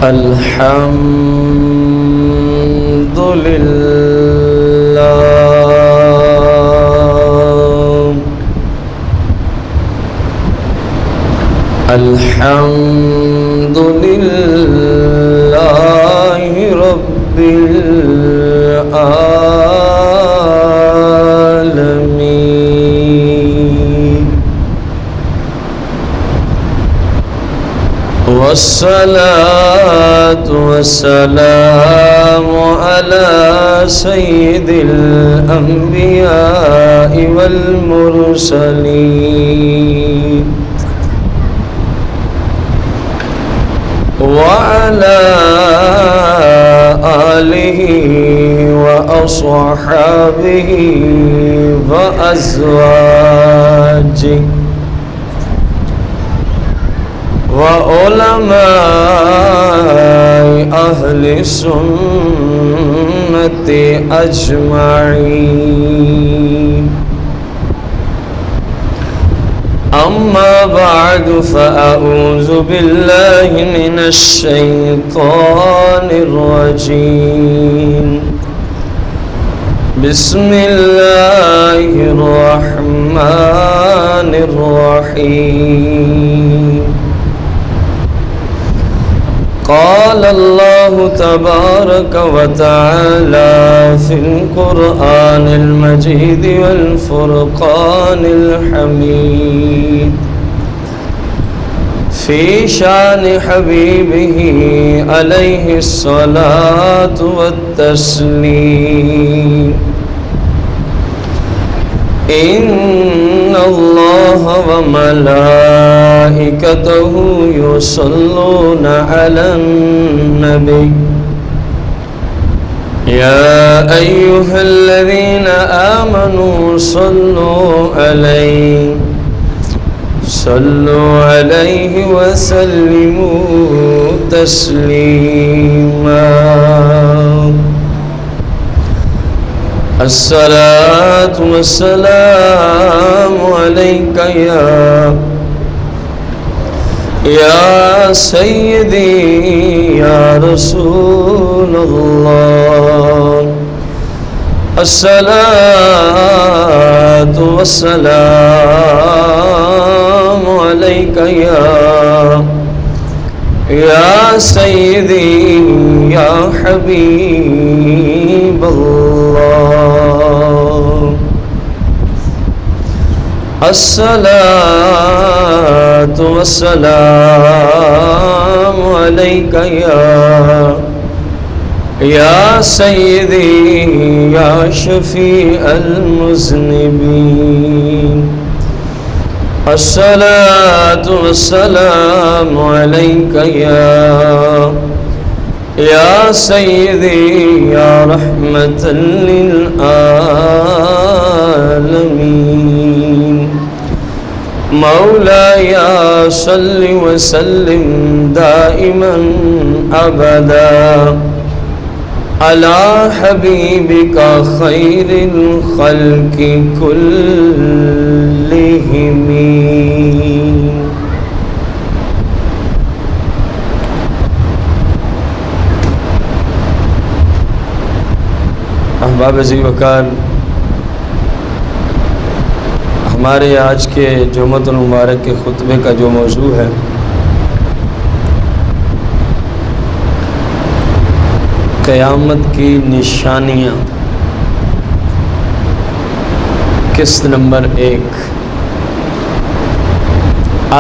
الحمد لله الحمد لله رب العالمين والصلاة والسلام على سيد الأنبياء والمرسلين وعلى آله وأصحابه وأزواجه وعلماء أهل السنة أجمعين أما بعد فأعوذ بالله من الشيطان الرجيم بسم الله الرحمن الرحيم قال الله تبارك وتعالى في القرآن المجيد والفرقان الحميد في شان حبيبه عليه الصلاة والتسليم إن الله وملائكته يصلون على النبي يا أيها الذين آمنوا صلوا عليه وسلموا تسليما الصلاة والسلام عليك يا سيدي يا رسول الله الصلاة والسلام عليك يا سيدي يا حبيب الله الصلاة والسلام عليك يا سيدي يا شفيع المذنبين الصلاة والسلام عليك يا سيدي يا رحمة للعالمين مولاي صل وسلم دائما أبدا على حبيبك خير الخلق كلهم. احباب ذی وقار، ہمارے آج کے جمعۃ المبارک کے خطبے کا جو موضوع ہے قیامت کی نشانیاں، قسط نمبر 1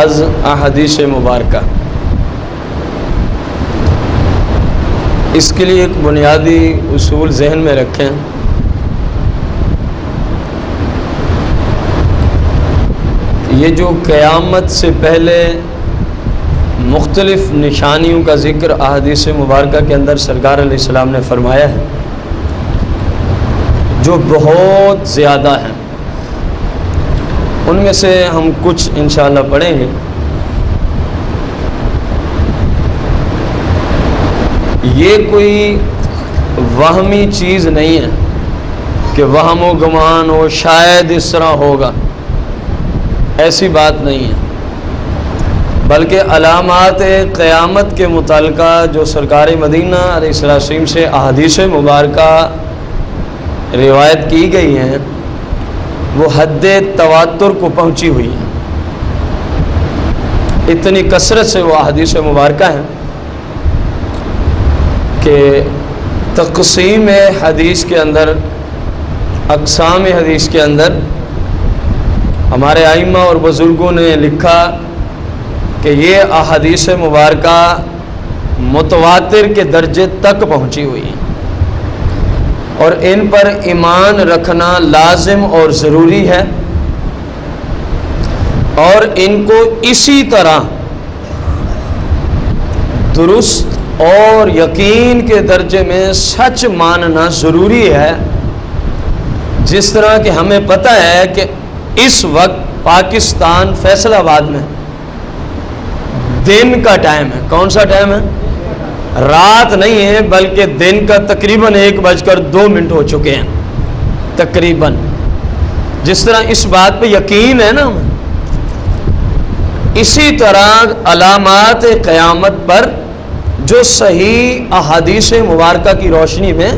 از احادیث مبارکہ. اس کے لیے ایک بنیادی اصول ذہن میں رکھیں. یہ جو قیامت سے پہلے مختلف نشانیوں کا ذکر احادیث مبارکہ کے اندر سرکار علیہ السلام نے فرمایا ہے، جو بہت زیادہ ہیں، ان میں سے ہم کچھ انشاءاللہ پڑھیں گے. یہ کوئی وہمی چیز نہیں ہے کہ وہم و گمان ہو شاید اس طرح ہوگا، ایسی بات نہیں ہے، بلکہ علامات قیامت کے متعلقہ جو سرکار مدینہ علیہ السلام سے احادیث مبارکہ روایت کی گئی ہیں وہ حد تواتر کو پہنچی ہوئی ہیں. اتنی کثرت سے وہ احادیث مبارکہ ہیں کہ تقسیم حدیث کے اندر، اقسام حدیث کے اندر ہمارے ائمہ اور بزرگوں نے لکھا کہ یہ احادیث مبارکہ متواتر کے درجے تک پہنچی ہوئی ہیں اور ان پر ایمان رکھنا لازم اور ضروری ہے، اور ان کو اسی طرح درست اور یقین کے درجے میں سچ ماننا ضروری ہے. جس طرح کہ ہمیں پتہ ہے کہ اس وقت پاکستان فیصل آباد میں دن کا ٹائم ہے. کون سا ٹائم ہے؟ رات نہیں ہے بلکہ دن کا تقریباً 1:02 ہو چکے ہیں تقریباً. جس طرح اس بات پہ یقین ہے نا ہمیں، اسی طرح علامات قیامت پر جو صحیح احادیث مبارکہ کی روشنی میں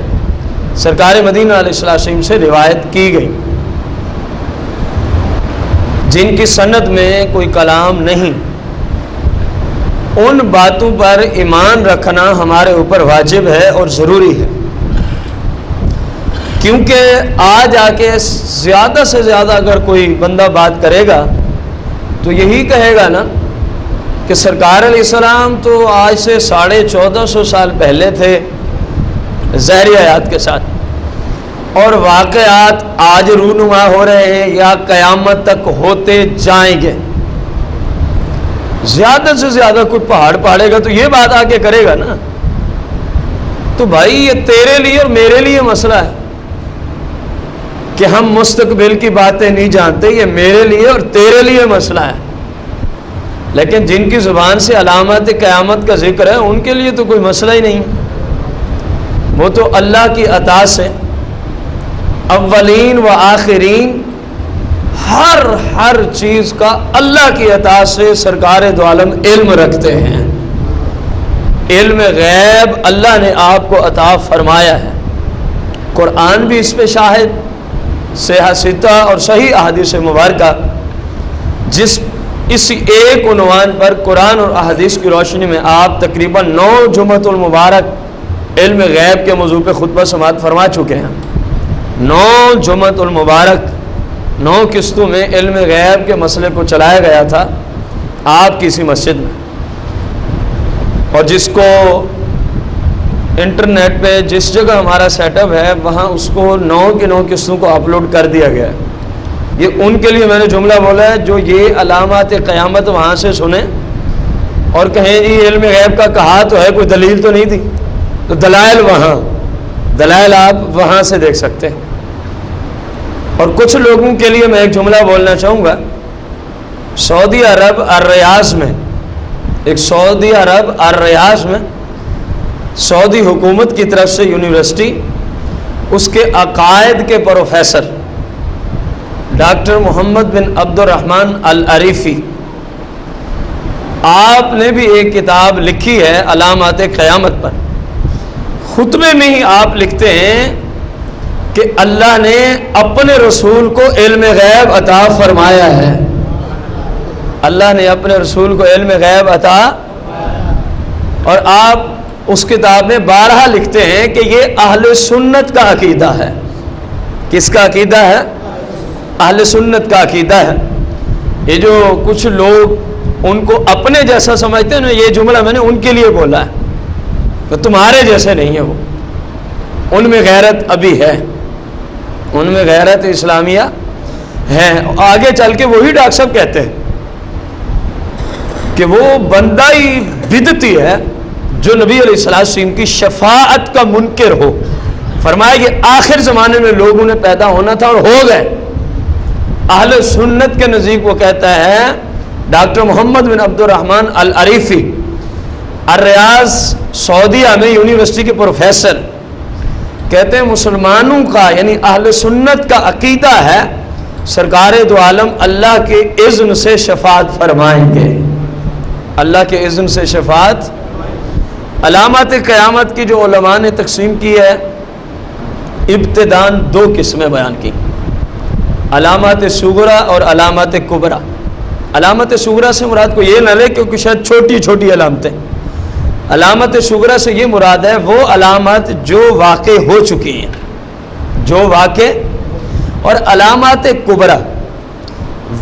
سرکار مدینہ علیہ السلام سے روایت کی گئی، جن کی سند میں کوئی کلام نہیں، ان باتوں پر ایمان رکھنا ہمارے اوپر واجب ہے اور ضروری ہے. کیونکہ آج آ کے زیادہ سے زیادہ اگر کوئی بندہ بات کرے گا تو یہی کہے گا نا کہ سرکار علیہ السلام تو آج سے 1450 سال پہلے تھے ظاہری آیات کے ساتھ، اور واقعات آج رونما ہو رہے ہیں یا قیامت تک ہوتے جائیں گے. زیادہ سے زیادہ کوئی پہاڑ پاڑے گا تو یہ بات آ کے کرے گا نا. تو بھائی یہ تیرے لیے اور میرے لیے مسئلہ ہے کہ ہم مستقبل کی باتیں نہیں جانتے، یہ میرے لیے اور تیرے لیے مسئلہ ہے. لیکن جن کی زبان سے علامات قیامت کا ذکر ہے ان کے لیے تو کوئی مسئلہ ہی نہیں، وہ تو اللہ کی عطا سے اولین و آخرین ہر چیز کا اللہ کی عطا سے سرکار دو عالم علم رکھتے ہیں. علم غیب اللہ نے آپ کو عطا فرمایا ہے. قرآن بھی اس پہ شاہد، صحیح ستہ اور صحیح احادیث مبارکہ جس اس ایک عنوان پر قرآن اور احادیث کی روشنی میں آپ تقریباً 9 جمعۃ المبارک علم غیب کے موضوع پہ خطبہ سماعت فرما چکے ہیں. 9 جمعۃ المبارک 9 قسطوں میں علم غیب کے مسئلے کو چلایا گیا تھا آپ کی اسی مسجد میں، اور جس کو انٹرنیٹ پہ جس جگہ ہمارا سیٹ اپ ہے وہاں اس کو 9 کی 9 قسطوں کو اپلوڈ کر دیا گیا ہے. یہ ان کے لیے میں نے جملہ بولا ہے جو یہ علامات قیامت وہاں سے سنیں اور کہیں جی علم غیب کا کہا تو ہے، کوئی دلیل تو نہیں تھی، تو دلائل آپ وہاں سے دیکھ سکتے ہیں. اور کچھ لوگوں کے لیے میں ایک جملہ بولنا چاہوں گا. سعودی عرب الریاض میں سعودی حکومت کی طرف سے یونیورسٹی، اس کے عقائد کے پروفیسر ڈاکٹر محمد بن عبد الرحمن العریفی، آپ نے بھی ایک کتاب لکھی ہے علامات قیامت پر. خطبے میں ہی آپ لکھتے ہیں کہ اللہ نے اپنے رسول کو علم غیب عطا فرمایا ہے. اللہ نے اپنے رسول کو علم غیب عطا، اور آپ اس کتاب میں بارہا لکھتے ہیں کہ یہ اہل سنت کا عقیدہ ہے. کس کا عقیدہ ہے؟ اہل سنت کا عقیدہ ہے. یہ جو کچھ لوگ ان کو اپنے جیسا سمجھتے ہیں، یہ جملہ میں نے ان کے لیے بولا ہے، تو تمہارے جیسے نہیں ہے. وہ ان میں غیرت ابھی ہے، ان میں غیرت اسلامیہ ہے. آگے چل کے وہی ڈاکٹر صاحب کہتے ہیں کہ وہ بندہ ہی بدعتی ہے جو نبی علیہ السلام کی شفاعت کا منکر ہو. فرمایا کہ آخر زمانے میں لوگوں نے پیدا ہونا تھا اور ہو گئے. اہل سنت کے نزدیک وہ کہتا ہے ڈاکٹر محمد بن عبد الرحمن العریفی، الریاض سعودیہ میں یونیورسٹی کے پروفیسر، کہتے ہیں مسلمانوں کا یعنی اہل سنت کا عقیدہ ہے سرکار دو عالم اللہ کے اذن سے شفاعت فرمائیں گے. اللہ کے اذن سے شفاعت۔ علامات قیامت کی جو علماء نے تقسیم کی ہے، ابتداً 2 قسمیں بیان کی، علامات صغرا اور علامات کبرا۔ علامات صغرا سے مراد کو یہ نہ لے کیونکہ شاید چھوٹی چھوٹی علامتیں، علامات صغرا سے یہ مراد ہے وہ علامات جو واقع ہو چکی ہیں، جو واقع، اور علامات کبرا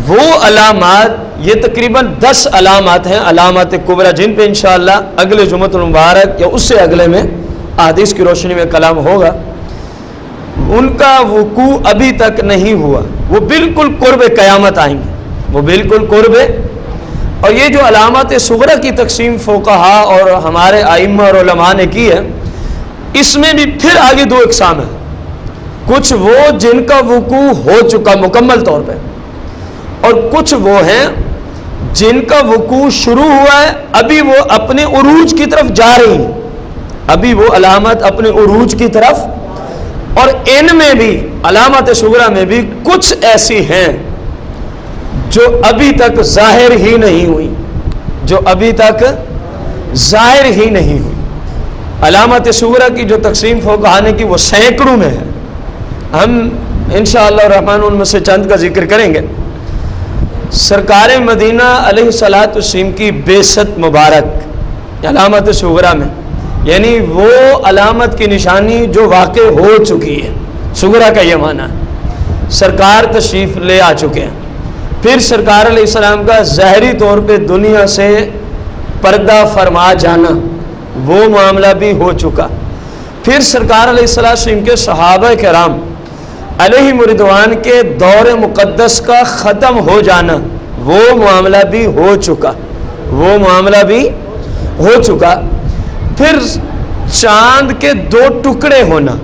وہ علامات، یہ تقریباً 10 علامات ہیں علامات کبرا، جن پہ انشاءاللہ اگلے جمعۃ المبارک یا اس سے اگلے میں احادیث کی روشنی میں کلام ہوگا۔ ان کا وقوع ابھی تک نہیں ہوا، وہ بالکل قرب قیامت آئیں گے، وہ بالکل قرب۔ اور یہ جو علامات صغرا کی تقسیم فقہا اور ہمارے ائمہ اور علماء نے کی ہے، اس میں بھی پھر آگے 2 اقسام ہیں، کچھ وہ جن کا وقوع ہو چکا مکمل طور پہ، اور کچھ وہ ہیں جن کا وقوع شروع ہوا ہے، ابھی وہ اپنے عروج کی طرف جا رہی ہیں، ابھی وہ علامت اپنے عروج کی طرف۔ اور ان میں بھی علامات صغرا میں بھی کچھ ایسی ہیں جو ابھی تک ظاہر ہی نہیں ہوئی، جو ابھی تک ظاہر ہی نہیں ہوئی۔ علامات صغرا کی جو تقسیم فقہا نے کی وہ سینکڑوں میں ہے، ہم انشاءاللہ الرحمن ان میں سے چند کا ذکر کریں گے۔ سرکار مدینہ علیہ الصلوۃ والتسلیم کی بعثت مبارک علامات صغرا میں، یعنی وہ علامت کی نشانی جو واقع ہو چکی ہے، صغرا کا یہ معنی ہے سرکار تشریف لے آ چکے ہیں، پھر سرکار علیہ السلام کا ظاہری طور پہ دنیا سے پردہ فرما جانا، وہ معاملہ بھی ہو چکا، پھر سرکار علیہ السلام کے صحابہ کرام علیہ رضوان کے دور مقدس کا ختم ہو جانا، وہ معاملہ بھی ہو چکا، وہ معاملہ بھی ہو چکا، پھر چاند کے 2 ٹکڑے ہونا،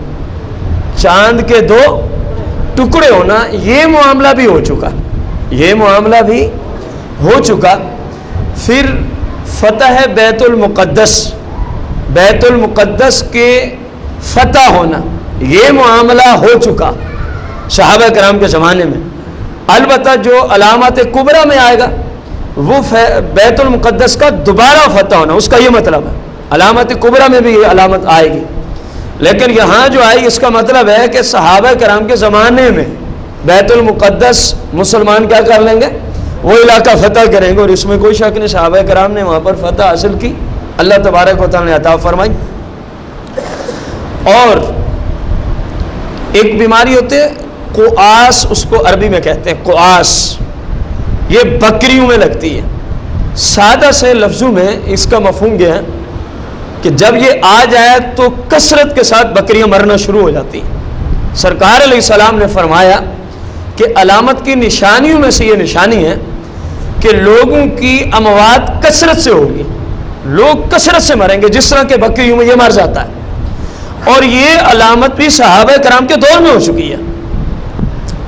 چاند کے 2 ٹکڑے ہونا، یہ معاملہ بھی ہو چکا، یہ معاملہ بھی ہو چکا، پھر فتح بیت المقدس، بیت المقدس کے فتح ہونا، یہ معاملہ ہو چکا صحابہ کرام کے زمانے میں۔ البتہ جو علامات کبرا میں آئے گا وہ بیت المقدس کا دوبارہ فتح ہونا، اس کا یہ مطلب ہے، علامات کبرا میں بھی یہ علامت آئے گی، لیکن یہاں جو آئی اس کا مطلب ہے کہ صحابہ کرام کے زمانے میں بیت المقدس مسلمان کیا کر لیں گے، وہ علاقہ فتح کریں گے، اور اس میں کوئی شک نہیں، صحابہ کرام نے وہاں پر فتح حاصل کی، اللہ تبارک و تعالیٰ نے عطا فرمائی۔ اور ایک بیماری ہوتے قواس، اس کو عربی میں کہتے ہیں قواس، یہ بکریوں میں لگتی ہے۔ سادہ سے لفظوں میں اس کا مفہوم یہ ہے کہ جب یہ آ جائے تو کثرت کے ساتھ بکریاں مرنا شروع ہو جاتی ہیں۔ سرکار علیہ السلام نے فرمایا کہ علامت کی نشانیوں میں سے یہ نشانی ہے کہ لوگوں کی اموات کثرت سے ہوگی، لوگ کثرت سے مریں گے، جس طرح کہ بکریوں میں یہ مر جاتا ہے، اور یہ علامت بھی صحابہ کرام کے دور میں ہو چکی ہے۔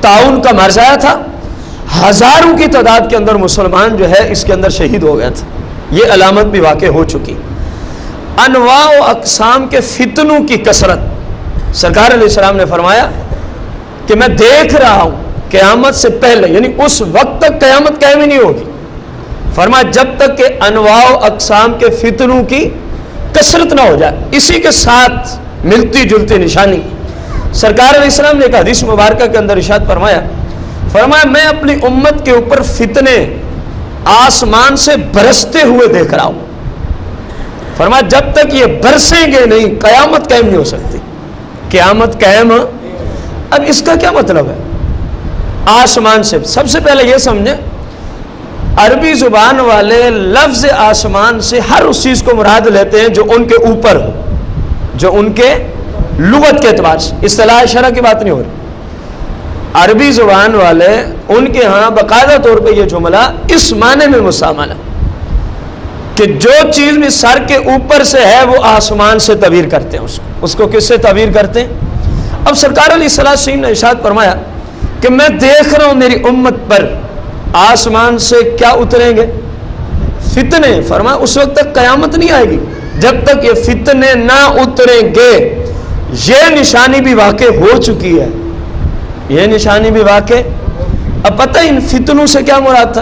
طاعون کا مرض آیا تھا، ہزاروں کی تعداد کے اندر مسلمان جو ہے اس کے اندر شہید ہو گیا تھا، یہ علامت بھی واقع ہو چکی۔ انواع و اقسام کے فتنوں کی کثرت، سرکار علیہ السلام نے فرمایا کہ میں دیکھ رہا ہوں قیامت سے پہلے، یعنی اس وقت تک قیامت قائم ہی نہیں ہوگی، فرمایا جب تک کہ انواع و اقسام کے فتنوں کی کثرت نہ ہو جائے۔ اسی کے ساتھ ملتی جلتی نشانی سرکار علیہ السلام نے ایک حدیث مبارکہ کے اندر ارشاد فرمایا میں اپنی امت کے اوپر فتنے آسمان سے برستے ہوئے دیکھ رہا ہوں، فرمایا جب تک یہ برسیں گے نہیں قیامت قائم نہیں ہو سکتی، قیامت قائم۔ اب اس کا کیا مطلب ہے؟ آسمان سے، سب سے پہلے یہ سمجھیں عربی زبان والے لفظ آسمان سے ہر اس چیز کو مراد لیتے ہیں جو ان کے اوپر ہو، جو ان کے لغت کے اعتبار سے، اصطلاح شرع کی بات نہیں ہو رہی۔ عربی زبان والے ان کے ہاں باقاعدہ طور پہ یہ جملہ اس معنی میں مستعمل ہے کہ جو چیز بھی سر کے اوپر سے ہے وہ آسمان سے تعبیر کرتے ہیں، اس کو کس سے تعبیر کرتے ہیں؟ اب سرکار علیہ السلام نے ارشاد فرمایا کہ میں دیکھ رہا ہوں میری امت پر آسمان سے کیا اتریں گے؟ فتنے۔ فرمایا اس وقت تک قیامت نہیں آئے گی جب تک یہ فتنے نہ اتریں گے۔ یہ نشانی بھی واقع ہو چکی ہے، یہ نشانی بھی واقع۔ اب پتہ ان فتنوں سے کیا مراد تھا؟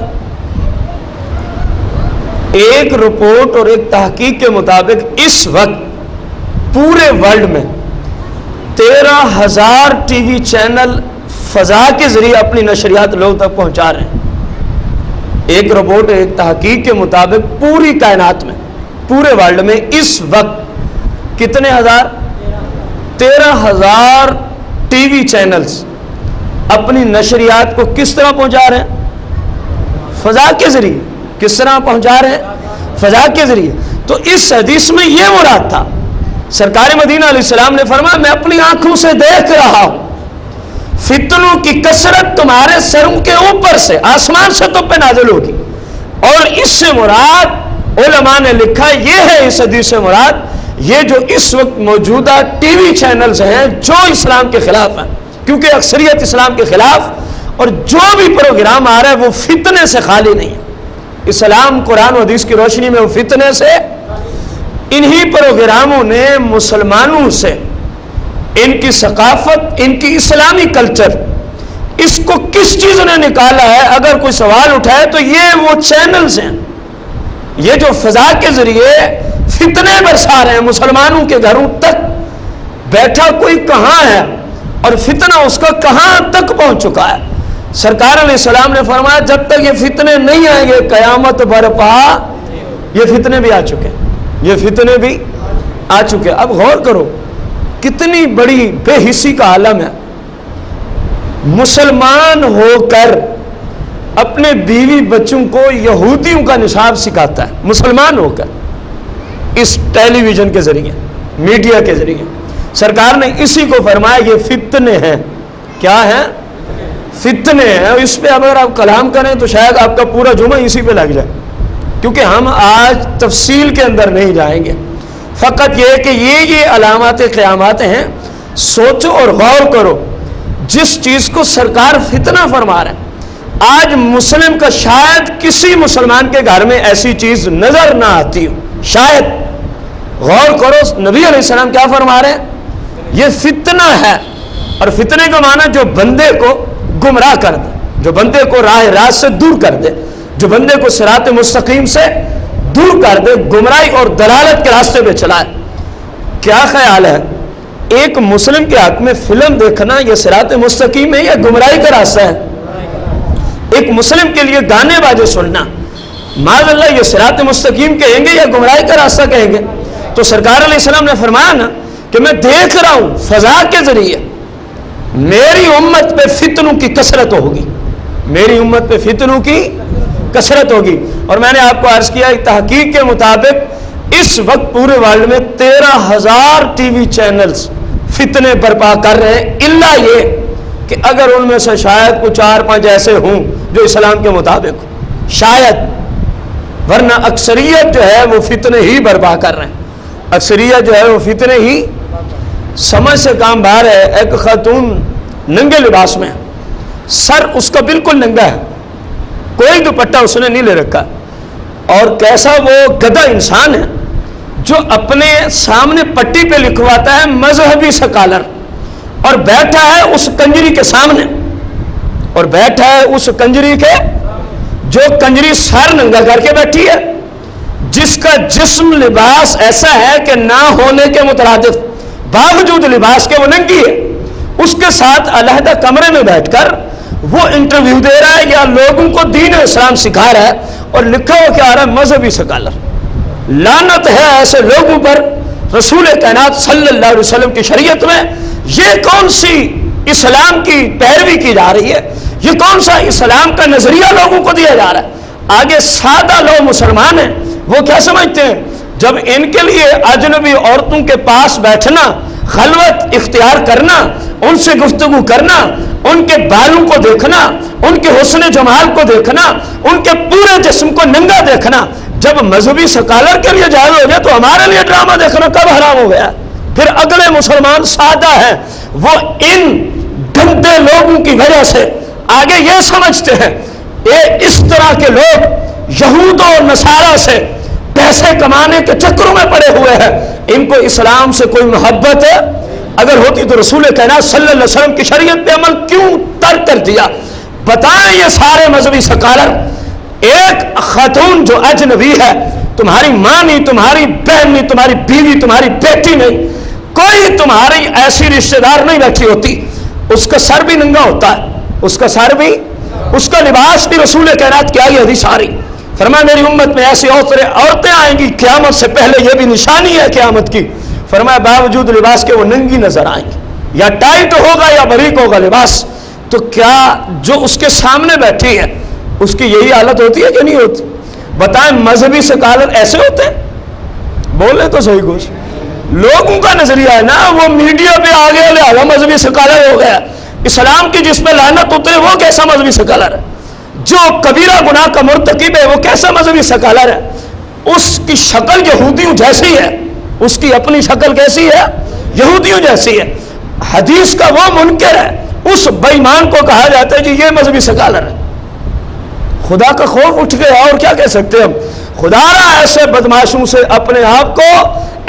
ایک رپورٹ اور ایک تحقیق کے مطابق اس وقت پورے ورلڈ میں 13,000 ٹی وی چینل فضا کے ذریعے اپنی نشریات لوگ تک پہنچا رہے ہیں۔ ایک رپورٹ ایک تحقیق کے مطابق پوری کائنات میں، پورے ورلڈ میں اس وقت کتنے ہزار؟ 13,000 ٹی وی چینلز اپنی نشریات کو کس طرح پہنچا رہے ہیں؟ فضا کے ذریعے۔ کس طرح پہنچا رہے ہیں؟ فضا کے ذریعے۔ تو اس حدیث میں یہ مراد تھا، سرکار مدینہ علیہ السلام نے فرمایا میں اپنی آنکھوں سے دیکھ رہا ہوں فتنوں کی کثرت تمہارے سروں کے اوپر سے، آسمان سے تم پہ نازل ہوگی۔ اور اس سے مراد علماء نے لکھا یہ ہے، اس حدیث سے مراد یہ جو اس وقت موجودہ ٹی وی چینلز ہیں جو اسلام کے خلاف ہیں، کیونکہ اکثریت اسلام کے خلاف، اور جو بھی پروگرام آ رہا ہے وہ فتنے سے خالی نہیں ہے۔ اسلام قرآن و حدیث کی روشنی میں وہ فتنے سے، انہی پروگراموں نے مسلمانوں سے ان کی ثقافت، ان کی اسلامی کلچر، اس کو کس چیز نے نکالا ہے؟ اگر کوئی سوال اٹھائے تو یہ وہ چینلز ہیں، یہ جو فضا کے ذریعے فتنے برسا رہے ہیں مسلمانوں کے گھروں تک۔ بیٹھا کوئی کہاں ہے اور فتنہ اس کا کہاں تک پہنچ چکا ہے۔ سرکار علیہ السلام نے فرمایا جب تک یہ فتنے نہیں آئیں گے قیامت برپا۔ یہ فتنے بھی آ چکے، یہ فتنے بھی آ چکے۔ اب غور کرو کتنی بڑی بے حسی کا عالم ہے، مسلمان ہو کر اپنے بیوی بچوں کو یہودیوں کا نصاب سکھاتا ہے، مسلمان ہو کر، اس ٹیلی ویژن کے ذریعے، میڈیا کے ذریعے۔ سرکار نے اسی کو فرمایا یہ فتنے ہیں۔ کیا ہیں؟ فتنے ہیں۔ اس پہ اگر آپ کلام کریں تو شاید آپ کا پورا جمعہ اسی پہ لگ جائے، کیونکہ ہم آج تفصیل کے اندر نہیں جائیں گے۔ فقط یہ کہ یہ علامات قیامات ہیں۔ سوچو اور غور کرو، جس چیز کو سرکار فتنہ فرما رہے ہیں، آج مسلم کا شاید کسی مسلمان کے گھر میں ایسی چیز نظر نہ آتی ہو، شاید۔ غور کرو نبی علیہ السلام کیا فرما رہے ہیں؟ یہ فتنہ ہے۔ اور فتنے کا معنی جو بندے کو گمراہ کر دے، جو بندے کو راہ راست سے دور کر دے، جو بندے کو صراط مستقیم سے دور کر دے، گمراہی اور دلالت کے راستے پہ چلائے۔ کیا خیال ہے ایک مسلم کے حق میں فلم دیکھنا یہ صراط مستقیم ہے یا گمراہی کا راستہ ہے؟ ایک مسلم کے لیے گانے باجے سننا معاذ اللہ یہ صراط مستقیم کہیں گے یا گمراہی کا راستہ کہیں گے؟ تو سرکار علیہ السلام نے فرمایا نا کہ میں دیکھ رہا ہوں فضا کے ذریعے میری امت پہ فتنوں کی کثرت ہوگی، میری امت پہ فتنوں کی کثرت ہوگی۔ اور میں نے آپ کو عرض کیا تحقیق کے مطابق اس وقت پورے ورلڈ میں 13,000 ٹی وی چینلز فتنے برپا کر رہے ہیں، الا یہ کہ اگر ان میں سے شاید کچھ 4-5 ایسے ہوں جو اسلام کے مطابق ہوں، شاید، ورنہ اکثریت جو ہے وہ فتنے ہی برپا کر رہے ہیں۔ اکثریت جو ہے وہ فتنے ہی، سمجھ سے کام باہر ہے۔ ایک خاتون ننگے لباس میں، سر اس کا بالکل ننگا ہے، کوئی دوپٹہ اس نے نہیں لے رکھا، اور کیسا وہ گدھا انسان ہے جو اپنے سامنے پٹی پہ لکھواتا ہے مذہبی سکالر، اور بیٹھا ہے اس کنجری کے سامنے، اور بیٹھا ہے اس کنجری کے، جو کنجری سر ننگا کر کے بیٹھی ہے، جس کا جسم لباس ایسا ہے کہ نہ ہونے کے مترادف، باوجود لباس کے وہ ننگی ہے، اس کے ساتھ علیحدہ کمرے میں بیٹھ کر وہ انٹرویو دے رہا ہے یا لوگوں کو دین اسلام سکھا رہا ہے، اور لکھا ہو کیا آ رہا ہے مذہبی سکالر۔ لعنت ہے ایسے لوگوں پر رسول کائنات صلی اللہ علیہ وسلم کی شریعت میں۔ یہ کون سی اسلام کی پیروی کی جا رہی ہے؟ یہ کون سا اسلام کا نظریہ لوگوں کو دیا جا رہا ہے؟ آگے سادہ لوگ مسلمان ہیں، وہ کیا سمجھتے ہیں؟ جب ان کے لیے اجنبی عورتوں کے پاس بیٹھنا، خلوت اختیار کرنا، ان سے گفتگو کرنا، ان کے بالوں کو دیکھنا، ان کے حسن جمال کو دیکھنا، ان کے پورے جسم کو ننگا دیکھنا جب مذہبی سکالر کے لیے جائز ہو گیا تو ہمارے لیے ڈرامہ دیکھنا کب حرام ہو گیا؟ پھر اگلے مسلمان سادہ ہیں، وہ ان گندے لوگوں کی وجہ سے آگے یہ سمجھتے ہیں یہ اس طرح کے لوگ یہود و نصارہ سے پیسے کمانے کے چکروں میں پڑے ہوئے ہیں، ان کو اسلام سے کوئی محبت ہے؟ اگر ہوتی تو رسول کائنات صلی اللہ علیہ وسلم کی شریعت پہ عمل کیوں ترک کر دیا؟ بتائیں یہ سارے مذہبی سکالر ایک خاتون جو اجنبی ہے، تمہاری ماں نہیں، تمہاری بہن نہیں، تمہاری بیوی، تمہاری بیٹی نہیں، کوئی تمہاری ایسی رشتہ دار نہیں بیٹھی ہوتی، اس کا سر بھی ننگا ہوتا ہے، اس کا سر بھی، اس کا لباس بھی رسول کائنات کی آئی حدیث آ رہی، فرمایا میری امت میں ایسی عورتیں آئیں گی قیامت سے پہلے، یہ بھی نشانی ہے قیامت کی، فرمایا باوجود لباس کے وہ ننگی نظر آئیں گی، یا ٹائٹ ہوگا یا باریک ہوگا لباس، تو کیا جو اس کے سامنے بیٹھی ہے اس کی یہی حالت ہوتی ہے کہ نہیں ہوتی؟ بتائیں مذہبی سکالر ایسے ہوتے ہیں؟ بولے تو صحیح کچھ، لوگوں کا نظریہ ہے نا، وہ میڈیا پہ آ گیا لہذا مذہبی سکالر ہو گیا، اسلام کی جس پہ لعنت اترے وہ کیسا مذہبی سکالر ہے؟ جو کبیرہ گناہ کا مرتکب ہے وہ کیسا مذہبی سکالر ہے؟ اس کی شکل یہودیوں جیسی ہے، اس کی اپنی شکل کیسی ہے؟ یہودیوں جیسی ہے، حدیث کا وہ منکر ہے، اس بے ایمان کو کہا جاتا ہے جی یہ مذہبی سکالر ہے۔ خدا کا خوف اٹھ گیا، اور کیا کہہ سکتے ہیں ہم؟ خدا را ایسے بدماشوں سے اپنے آپ کو،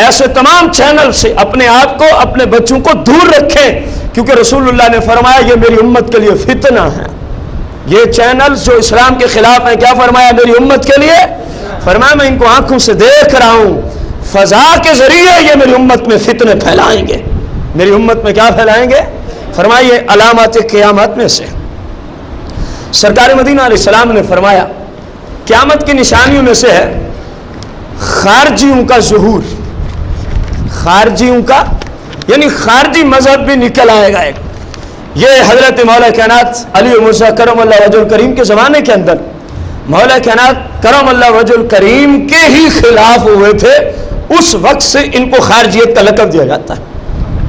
ایسے تمام چینل سے اپنے آپ کو، اپنے بچوں کو دور رکھیں، کیونکہ رسول اللہ نے فرمایا یہ میری امت کے لیے فتنہ ہے۔ یہ چینلز جو اسلام کے خلاف ہیں، کیا فرمایا میری امت کے لیے؟ فرمایا میں ان کو آنکھوں سے دیکھ رہا ہوں، فضا کے ذریعے یہ میری امت میں فتنے پھیلائیں گے۔ میری امت میں کیا پھیلائیں گے؟ فرمایا یہ علامات قیامت میں سے۔ سرکار مدینہ علیہ السلام نے فرمایا قیامت کی نشانیوں میں سے ہے خارجیوں کا ظہور، خارجیوں کا یعنی خارجی مذہب بھی نکل آئے گا ایک۔ یہ حضرت مولا کائنات علی مرزا کرم اللہ وجہ الکریم کے زمانے کے اندر مولا کائنات کرم اللہ وجہ الکریم کے ہی خلاف ہوئے تھے، اس وقت سے ان کو خارجیت کا لقب دیا جاتا ہے۔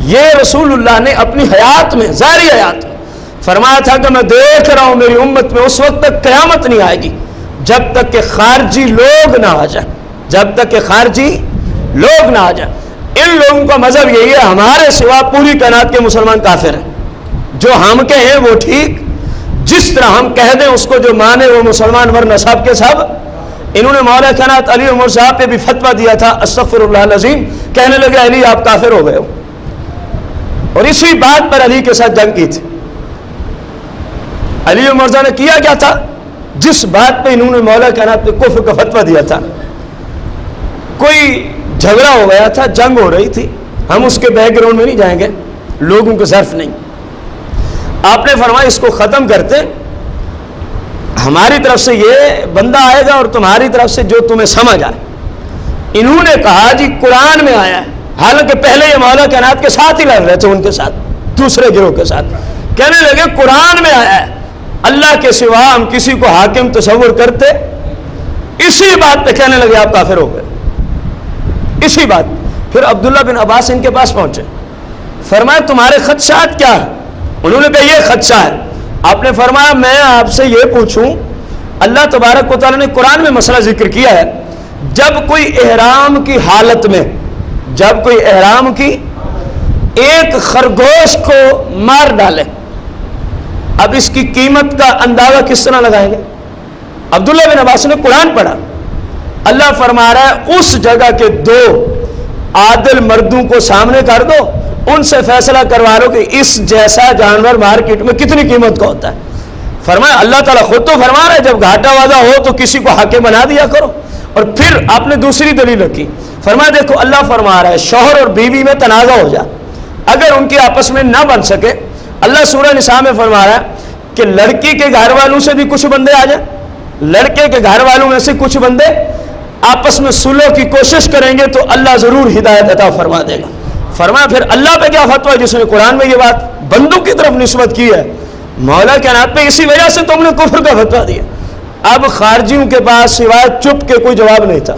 یہ رسول اللہ نے اپنی حیات میں، ظاہری حیات میں فرمایا تھا کہ میں دیکھ رہا ہوں میری امت میں اس وقت تک قیامت نہیں آئے گی جب تک کہ خارجی لوگ نہ آ جائیں، جب تک کہ خارجی لوگ نہ آ جائیں۔ ان لوگوں کا مذہب یہی ہے ہمارے سوا پوری کائنات کے مسلمان کافر ہیں، جو ہم کہیں وہ ٹھیک، جس طرح ہم کہہ دیں اس کو جو مانے وہ مسلمان، ورنہ سب کے سب۔ انہوں نے مولا کائنات علی عمر صاحب پہ بھی فتویٰ دیا تھا استغفر اللہ العظیم، کہنے لگے علی آپ کافر ہو گئے ہو، اور اسی بات پر علی کے ساتھ جنگ کی تھی۔ علی مرزا نے کیا کیا تھا؟ جس بات پہ انہوں نے مولا کائنات پہ کفر کا فتویٰ دیا تھا، کوئی جھگڑا ہو گیا تھا، جنگ ہو رہی تھی، ہم اس کے بیک گراؤنڈ میں نہیں جائیں گے، لوگوں کے ظرف نہیں، آپ نے فرمایا اس کو ختم کرتے، ہماری طرف سے یہ بندہ آئے گا اور تمہاری طرف سے جو تمہیں سمجھ آئے۔ انہوں نے کہا جی قرآن میں آیا ہے، حالانکہ پہلے یہ مولا کائنات کے ساتھ ہی لڑ رہے تھے، ان کے ساتھ، دوسرے گروہ کے ساتھ، کہنے لگے قرآن میں آیا ہے اللہ کے سوا ہم کسی کو حاکم تصور کرتے؟ اسی بات پہ کہنے لگے آپ کافر ہو گئے، اسی بات۔ پھر عبداللہ بن عباس ان کے پاس پہنچے، فرمایا تمہارے خدشات کیا ہے؟ انہوں نے کہا یہ خدشہ ہے۔ آپ نے فرمایا میں آپ سے یہ پوچھوں، اللہ تبارک و تعالیٰ نے قرآن میں مسئلہ ذکر کیا ہے، جب کوئی احرام کی حالت میں، جب کوئی احرام کی ایک خرگوش کو مار ڈالے، اب اس کی قیمت کا اندازہ کس طرح لگائیں گے؟ عبداللہ بن عباس نے قرآن پڑھا، اللہ فرما رہا ہے اس جگہ کے دو عادل مردوں کو سامنے کر دو، ان سے فیصلہ کروا لو کہ اس جیسا جانور مارکیٹ میں کتنی قیمت کا ہوتا ہے۔ فرمایا اللہ تعالیٰ خود تو فرما رہا ہے جب گھاٹا وعدہ ہو تو کسی کو حاکم بنا دیا کرو، اور پھر آپ نے دوسری دلیل رکھی، فرمایا دیکھو اللہ فرما رہا ہے شوہر اور بیوی میں تنازع ہو جائے، اگر ان کی آپس میں نہ بن سکے، اللہ سورہ نساء میں فرما رہا ہے کہ لڑکی کے گھر والوں سے بھی کچھ بندے آ جائیں، لڑکے کے گھر والوں میں سے کچھ بندے آپس میں صلح کی کوشش کریں گے تو اللہ ضرور ہدایت عطا فرما دے گا۔ فرمایا پھر اللہ پہ کیا فتویٰ جس نے قرآن میں یہ بات بندوں کی طرف نسبت کی ہے، مولا کائنات پہ اسی وجہ سے تم نے کفر کا فتویٰ دیا۔ اب خارجیوں کے پاس سوائے چپ کے کوئی جواب نہیں تھا،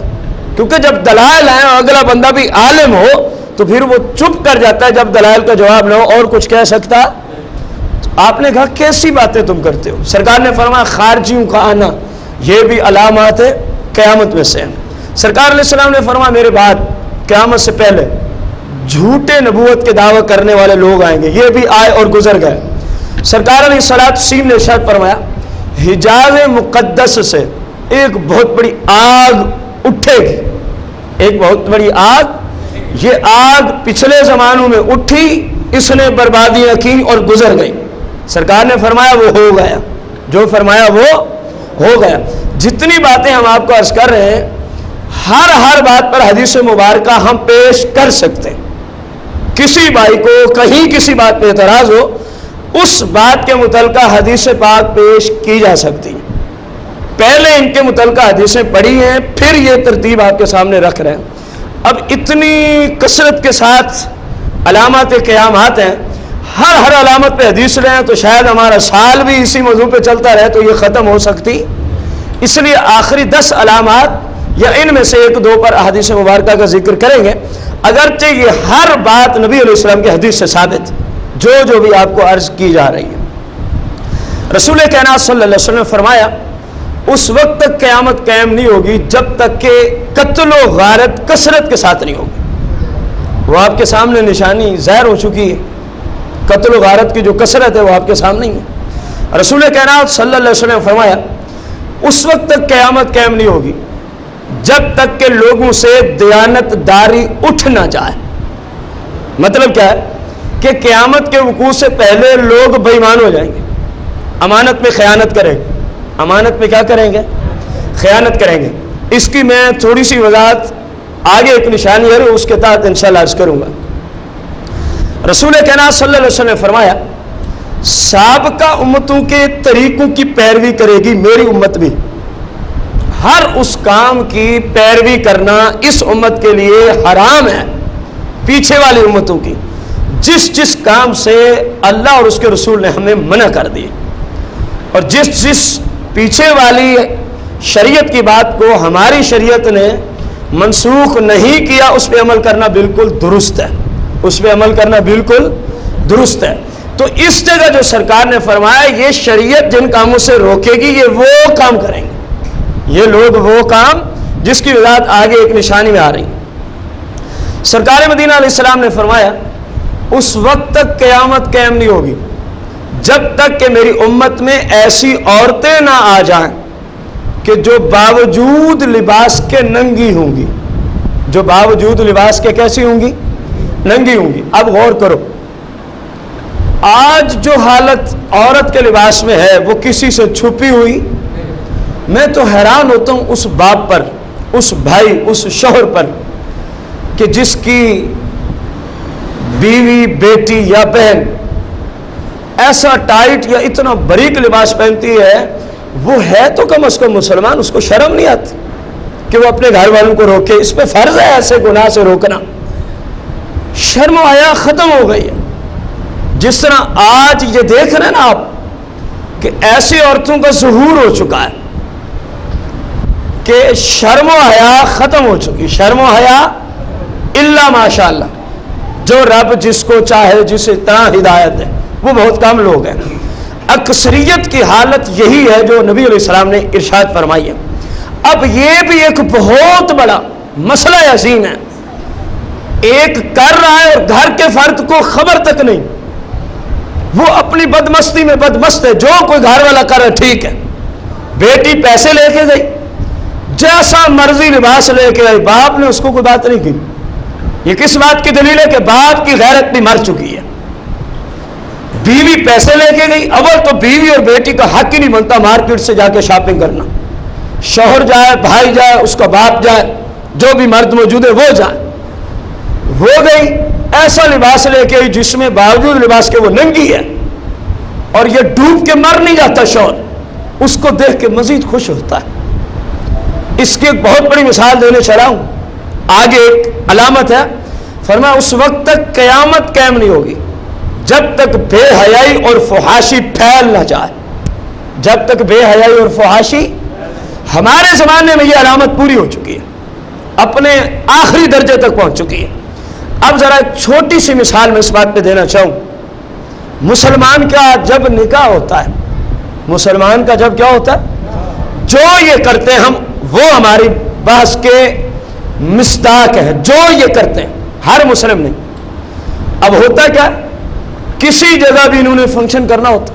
کیونکہ جب دلائل ہیں اور اگلا بندہ بھی عالم ہو تو پھر وہ چپ کر جاتا ہے جب دلائل کا جواب نہ ہو اور کچھ کہہ سکتا۔ آپ نے کہا کیسی باتیں تم کرتے ہو؟ سرکار نے فرمایا خارجیوں کا آنا یہ بھی علامات قیامت میں سے ہے۔ سرکار علیہ السلام نے فرمایا میرے بعد قیامت سے پہلے جھوٹے نبوت کے دعوی کرنے والے لوگ آئیں گے، یہ بھی آئے اور گزر گئے۔ سرکار علیہ السلام نے ارشاد فرمایا حجاز مقدس سے ایک بہت بڑی آگ اٹھے گی، ایک بہت بڑی آگ، یہ آگ پچھلے زمانوں میں اٹھی، اس نے بربادیاں کی اور گزر گئی۔ سرکار نے فرمایا وہ ہو گیا، جو فرمایا وہ ہو گیا۔ جتنی باتیں ہم آپ کو عرض کر رہے ہیں ہر بات پر حدیث مبارکہ ہم پیش کر سکتے ہیں. کسی بھائی کو کہیں کسی بات پہ اعتراض ہو اس بات کے متعلقہ حدیث پاک پیش کی جا سکتی ہے. پہلے ان کے متعلقہ حدیثیں پڑھی ہیں پھر یہ ترتیب آپ کے سامنے رکھ رہے ہیں. اب اتنی کثرت کے ساتھ علامات قیامات ہیں, ہر علامت پہ حدیث رہے ہیں تو شاید ہمارا سال بھی اسی موضوع پہ چلتا رہے تو یہ ختم ہو سکتی. اس لیے آخری 10 علامات یا ان میں سے 1-2 پر احادیث مبارکہ کا ذکر کریں گے, اگرچہ یہ ہر بات نبی علیہ السلام کے حدیث سے ثابت جو بھی آپ کو عرض کی جا رہی ہے. رسول کائنات صلی اللہ علیہ وسلم نے فرمایا اس وقت تک قیامت قائم نہیں ہوگی جب تک کہ قتل و غارت کثرت کے ساتھ نہیں ہوگی. وہ آپ کے سامنے نشانی ظاہر ہو چکی ہے, قتل و غارت کی جو کثرت ہے وہ آپ کے سامنے ہی ہے. رسول کائنات صلی اللہ علیہ وسلم نے فرمایا اس وقت تک قیامت قائم نہیں ہوگی جب تک کہ لوگوں سے دیانت داری اٹھ نہ جائے. مطلب کیا ہے کہ قیامت کے وقوع سے پہلے لوگ بے ایمان ہو جائیں گے, امانت میں خیانت کریں گے. امانت میں کیا کریں گے؟ خیانت کریں گے. اس کی میں تھوڑی سی وضاحت آگے ایک نشانی ہے اس کے تحت انشاءاللہ عرض کروں گا. رسول کائنات صلی اللہ علیہ وسلم نے فرمایا سابقہ امتوں کے طریقوں کی پیروی کرے گی میری امت بھی. ہر اس کام کی پیروی کرنا اس امت کے لیے حرام ہے پیچھے والی امتوں کی, جس کام سے اللہ اور اس کے رسول نے ہمیں منع کر دی, اور جس پیچھے والی شریعت کی بات کو ہماری شریعت نے منسوخ نہیں کیا اس پہ عمل کرنا بالکل درست ہے. اس پہ عمل کرنا بالکل درست ہے. تو اس جگہ جو سرکار نے فرمایا یہ شریعت جن کاموں سے روکے گی یہ وہ کام کریں گے, یہ لوگ وہ کام جس کی وضاحت آگے ایک نشانی میں آ رہی. سرکار مدینہ علیہ السلام نے فرمایا اس وقت تک قیامت قائم نہیں ہوگی جب تک کہ میری امت میں ایسی عورتیں نہ آ جائیں کہ جو باوجود لباس کے ننگی ہوں گی. جو باوجود لباس کے کیسی ہوں گی؟ ننگی ہوں گی. اب غور کرو, آج جو حالت عورت کے لباس میں ہے وہ کسی سے چھپی ہوئی. میں تو حیران ہوتا ہوں اس باپ پر, اس بھائی, اس شوہر پر کہ جس کی بیوی, بیٹی یا بہن ایسا ٹائٹ یا اتنا باریک لباس پہنتی ہے. وہ ہے تو کم از کم مسلمان, اس کو شرم نہیں آتی کہ وہ اپنے گھر والوں کو روکے. اس پہ فرض ہے ایسے گناہ سے روکنا. شرم و حیا ختم ہو گئی ہے. جس طرح آج یہ دیکھ رہے ہیں نا آپ کہ ایسی عورتوں کا ظہور ہو چکا ہے کہ شرم و حیا ختم ہو چکی. شرم و حیا الا ماشاء اللہ, جو رب جس کو چاہے جسے اتنا ہدایت ہے وہ بہت کم لوگ ہیں. اکثریت کی حالت یہی ہے جو نبی علیہ السلام نے ارشاد فرمائی ہے. اب یہ بھی ایک بہت بڑا مسئلہ عظیم ہے. ایک کر رہا ہے اور گھر کے فرد کو خبر تک نہیں, وہ اپنی بدمستی میں بدمست ہے. جو کوئی گھر والا کر رہا ہے ٹھیک ہے. بیٹی پیسے لے کے گئی, جیسا مرضی لباس لے کے گئی, باپ نے اس کو کوئی بات نہیں کی. یہ کس بات کی دلیل ہے کہ باپ کی غیرت بھی مر چکی ہے. بیوی پیسے لے کے گئی, اول تو بیوی اور بیٹی کا حق ہی نہیں بنتا مارکیٹ سے جا کے شاپنگ کرنا. شوہر جائے, بھائی جائے, اس کا باپ جائے, جو بھی مرد موجود ہے وہ جائے. وہ گئی ایسا لباس لے کے جس میں باوجود لباس کے وہ ننگی ہے, اور یہ ڈوب کے مر نہیں جاتا شوہر, اس کو دیکھ کے مزید خوش ہوتا ہے. اس کی ایک بہت بڑی مثال دینے چلا ہوں. آگے ایک علامت ہے, فرمایا اس وقت تک قیامت قائم نہیں ہوگی جب تک بے حیائی اور فحاشی پھیل نہ جائے. جب تک بے حیائی اور فحاشی, ہمارے زمانے میں یہ علامت پوری ہو چکی ہے, اپنے آخری درجے تک پہنچ چکی ہے. اب ذرا ایک چھوٹی سی مثال میں اس بات پہ دینا چاہوں. مسلمان کا جب نکاح ہوتا ہے, مسلمان کا جب کیا ہوتا ہے, جو یہ کرتے ہیں ہم وہ ہماری بحث کے مصداق ہے. جو یہ کرتے ہیں ہر مسلم نہیں. اب ہوتا کیا, کسی جگہ بھی انہوں نے فنکشن کرنا ہوتا,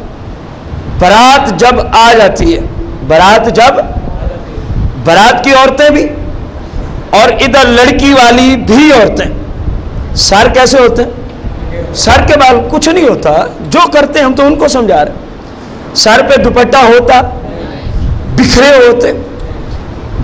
بارات جب آ جاتی ہے, بارات کی عورتیں بھی اور ادھر لڑکی والی بھی عورتیں, سر کیسے ہوتے ہیں, سر کے بال کچھ نہیں ہوتا. جو کرتے ہیں ہم تو ان کو سمجھا رہے ہیں. سر پہ دوپٹہ ہوتا, بکھرے ہوتے,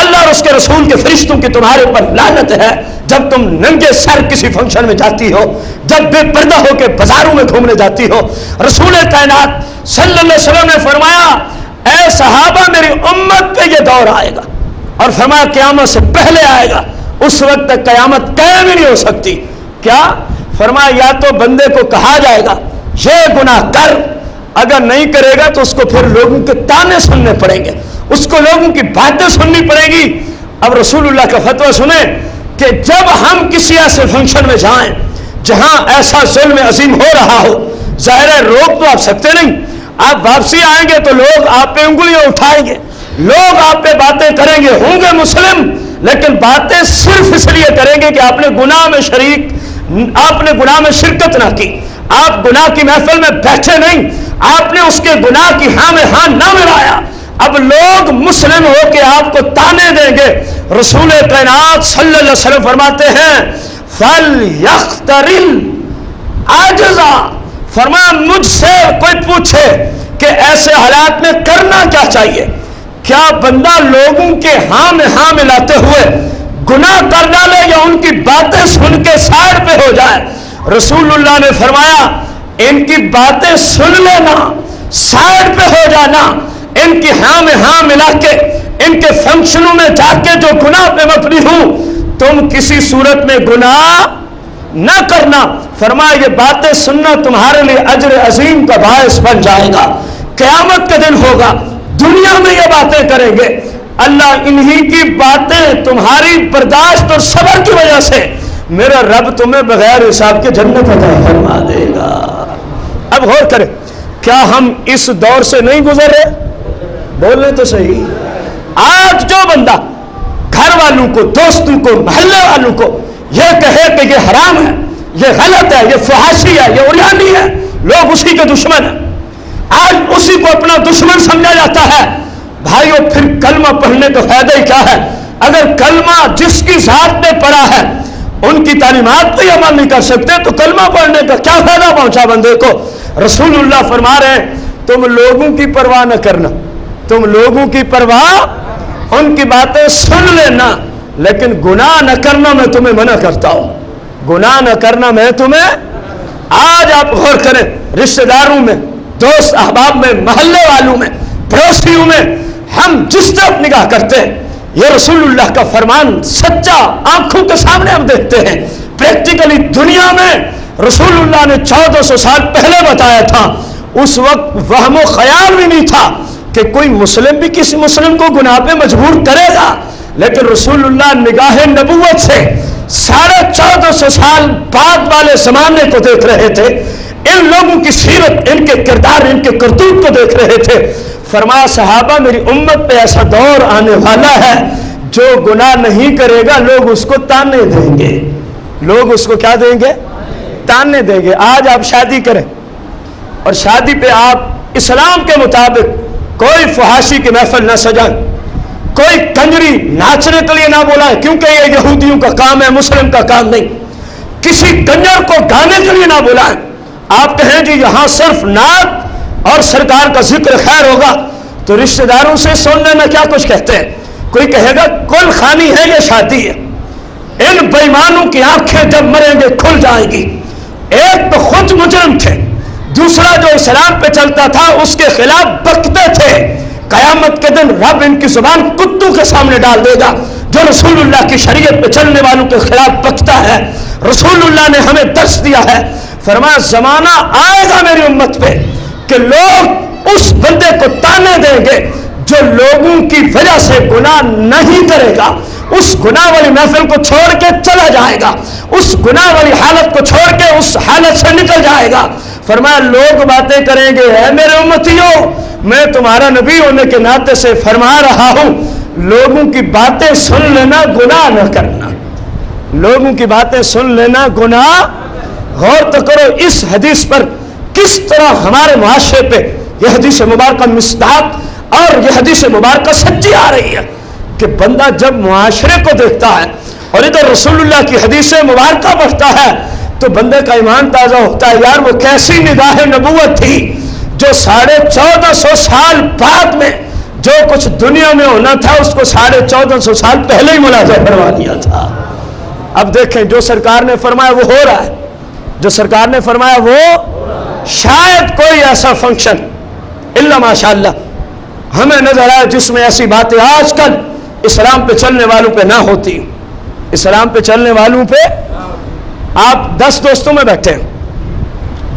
اللہ اور اس کے رسول کے فرشتوں کی تمہارے اوپر لعنت ہے جب تم ننگے سر کسی فنکشن میں جاتی ہو، جب بے پردہ ہو کے بازاروں میں گھومنے جاتی ہو۔ رسول کائنات صلی اللہ علیہ وسلم نے فرمایا اے صحابہ میری امت پہ یہ دور آئے گا، اور فرمایا قیامت سے پہلے آئے گا، اس وقت تک قیامت قائم ہی نہیں ہو سکتی۔ کیا فرمایا؟ یا تو بندے کو کہا جائے گا یہ گناہ کر، اگر نہیں کرے گا تو اس کو پھر لوگوں کے تانے سننے پڑیں گے، اس کو لوگوں کی باتیں سننی پڑے گی۔ اب رسول اللہ کا فتویٰ سنیں کہ جب ہم کسی ایسے فنکشن میں جائیں جہاں ایسا ظلم عظیم ہو رہا ہو، ظاہر ہے روک تو آپ سکتے نہیں، آپ واپسی آئیں گے تو لوگ آپ پہ انگلیاں اٹھائیں گے، لوگ آپ پہ باتیں کریں گے، ہوں گے مسلم لیکن باتیں صرف اس لیے کریں گے کہ آپ نے گناہ میں شرکت نہ کی، آپ گناہ کی محفل میں بیٹھے نہیں، آپ نے اس کے گناہ کی ہاں میں ہاں نہ ملایا۔ اب لوگ مسلم ہو کے آپ کو تانے دیں گے۔ رسول کائنات صلی اللہ علیہ وسلم فرماتے ہیں فَلْيَخْتَرِلْ عَاجِزًا، فرمایا مجھ سے کوئی پوچھے کہ ایسے حالات میں کرنا کیا چاہیے، کیا بندہ لوگوں کے ہاں میں ہاں ملاتے ہوئے گناہ کر ڈالے یا ان کی باتیں سن کے سائڈ پہ ہو جائے؟ رسول اللہ نے فرمایا ان کی باتیں سن لینا، سائڈ پہ ہو جانا، ان کی ہاں میں ہاں ملا کے ان کے فنکشنوں میں جا کے جو گناہ پہ مبنی ہوں تم کسی صورت میں گناہ نہ کرنا۔ فرمایا یہ باتیں سننا تمہارے لیے اجر عظیم کا باعث بن جائے گا، قیامت کا دن ہوگا، دنیا میں یہ باتیں کریں گے، اللہ انہی کی باتیں تمہاری برداشت اور صبر کی وجہ سے میرا رب تمہیں بغیر حساب کے جنت عطا فرما دے گا۔ اب غور کریں، کیا ہم اس دور سے نہیں گزر رہے؟ بولنے تو صحیح۔ آج جو بندہ گھر والوں کو، دوستوں کو، محلے والوں کو یہ کہے کہ یہ حرام ہے، یہ غلط ہے، یہ فحاشی ہے، یہ عریانی ہے، لوگ اسی کے دشمن ہیں، آج اسی کو اپنا دشمن سمجھا جاتا ہے۔ بھائیو پھر کلمہ پڑھنے کا فائدہ ہی کیا ہے؟ اگر کلمہ جس کی ذات نے پڑھا ہے ان کی تعلیمات پہ عمل نہیں کر سکتے تو کلمہ پڑھنے کا کیا فائدہ پہنچا بندے کو؟ رسول اللہ فرما رہے ہیں تم لوگوں کی پرواہ نہ کرنا، تم لوگوں کی پرواہ، ان کی باتیں سن لینا لیکن گناہ نہ کرنا میں تمہیں منع کرتا ہوں، گناہ نہ کرنا میں تمہیں۔ آج آپ غور کریں، رشتہ داروں میں، دوست احباب میں، محلے والوں میں، پڑوسیوں میں ہم جس طرف نگاہ کرتے ہیں یہ رسول اللہ کا فرمان سچا آنکھوں کے سامنے ہم دیکھتے ہیں۔ پریکٹیکلی دنیا میں رسول اللہ نے 1400 سال پہلے بتایا تھا، اس وقت وہم و خیال بھی نہیں تھا کہ کوئی مسلم بھی کسی مسلم کو گناہ پہ مجبور کرے گا، لیکن رسول اللہ نگاہ نبوت سے 1450 سال بعد والے زمانے کو دیکھ رہے تھے، ان لوگوں کی سیرت، ان کے کردار، ان کے کرتوت کو دیکھ رہے تھے۔ فرمایا صحابہ میری امت پہ ایسا دور آنے والا ہے جو گناہ نہیں کرے گا لوگ اس کو تانے دیں گے، لوگ اس کو کیا دیں گے؟ تانے دیں گے۔ آج آپ شادی کریں اور شادی پہ آپ اسلام کے مطابق کوئی فحاشی کی محفل نہ سجائیں، کوئی کنجری ناچنے کے لیے نہ بلائیں، کیونکہ یہ یہودیوں کا کام ہے، مسلم کا کام نہیں۔ کسی کنجر کو گانے کے لیے نہ بلائیں، آپ کہیں جی یہاں صرف نعت اور سرکار کا ذکر خیر ہوگا تو رشتہ داروں سے سن لینا کیا کچھ کہتے ہیں، کوئی کہے گا کل خانی ہے یہ شادی ہے۔ ان بے ایمانوں کی آنکھیں جب مریں گے کھل جائیں گی۔ ایک تو خود مجرم تھے، دوسرا جو اسلام پہ چلتا تھا اس کے خلاف بکتے تھے۔ قیامت کے دن رب ان کی زبان کتوں کے سامنے ڈال دے گا جو رسول اللہ کی شریعت پہ چلنے والوں کے خلاف بکتا ہے۔ رسول اللہ نے ہمیں درس دیا ہے، فرمایا زمانہ آئے گا میری امت پہ کہ لوگ اس بندے کو تانے دیں گے جو لوگوں کی وجہ سے گناہ نہیں کرے گا، اس گناہ والی محفل کو چھوڑ کے چلا جائے گا، اس گناہ والی حالت کو چھوڑ کے اس حالت سے نکل جائے گا۔ فرمایا لوگ باتیں کریں گے اے میرے امتیوں، میں تمہارا نبی ہونے کے ناطے سے فرما رہا ہوں لوگوں کی باتیں سن لینا، گناہ نہ کرنا، لوگوں کی باتیں سن لینا گناہ۔ غور تو کرو اس حدیث پر کس طرح ہمارے معاشرے پہ یہ حدیث مبارکہ مصداق اور یہ حدیث مبارکہ سچی آ رہی ہے کہ بندہ جب معاشرے کو دیکھتا ہے اور ادھر رسول اللہ کی حدیث مبارکہ پڑھتا ہے تو بندے کا ایمان تازہ ہوتا ہے۔ یار وہ کیسی نگاہ نبوت تھی جو 1450 سال بعد میں جو کچھ دنیا میں ہونا تھا اس کو 1450 سال پہلے ہی ملاحظہ فرما لیا تھا۔ اب دیکھیں جو سرکار نے فرمایا وہ ہو رہا ہے، جو سرکار نے فرمایا وہ شاید کوئی ایسا فنکشن الا ماشاءاللہ ہمیں نظر آئے جس میں ایسی باتیں آج کل اسلام پہ چلنے والوں پہ نہ ہوتی۔ اسلام پہ چلنے والوں پہ آپ 10 دوستوں میں بیٹھے ہیں،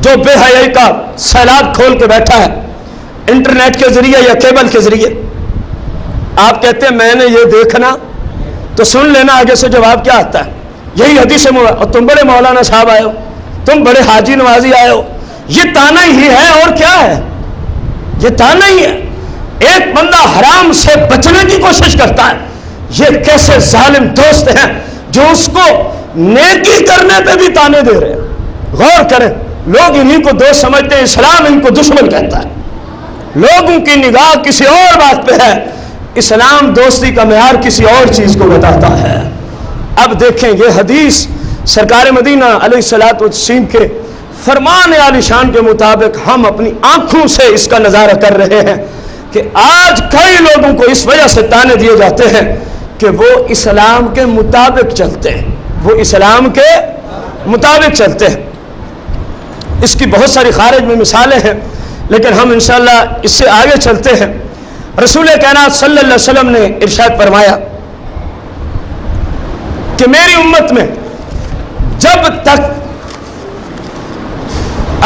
جو بے حیائی کا سیلاب کھول کے بیٹھا ہے انٹرنیٹ کے ذریعے یا کیبل کے ذریعے، آپ کہتے ہیں میں نے یہ دیکھنا، تو سن لینا آگے سے جواب کیا آتا ہے، یہی حدیث اور تم بڑے مولانا صاحب آئے ہو، تم بڑے حاجی نوازی آئے ہو، یہ تانا ہی ہے اور کیا ہے، یہ تانا ہی ہے۔ ایک بندہ حرام سے بچنے کی کوشش کرتا ہے، یہ کیسے ظالم دوست ہیں جو اس کو نیکی کرنے پہ بھی تانے دے رہے ہیں۔ غور کریں، لوگ انہی کو دوست سمجھتے ہیں، اسلام ان کو دشمن کہتا ہے، لوگوں کی نگاہ کسی اور بات پہ ہے، اسلام دوستی کا معیار کسی اور چیز کو بتاتا ہے۔ اب دیکھیں یہ حدیث سرکار مدینہ علیہ الصلوۃ والتسلیم کے فرمان عالی شان کے مطابق ہم اپنی آنکھوں سے اس کا نظارہ کر رہے ہیں کہ آج کئی لوگوں کو اس وجہ سے تانے دیے جاتے ہیں کہ وہ اسلام کے مطابق چلتے ہیں، وہ اسلام کے مطابق چلتے ہیں۔ اس کی بہت ساری خارج میں مثالیں ہیں، لیکن ہم انشاءاللہ اس سے آگے چلتے ہیں۔ رسول کائنات صلی اللہ علیہ وسلم نے ارشاد فرمایا کہ میری امت میں جب تک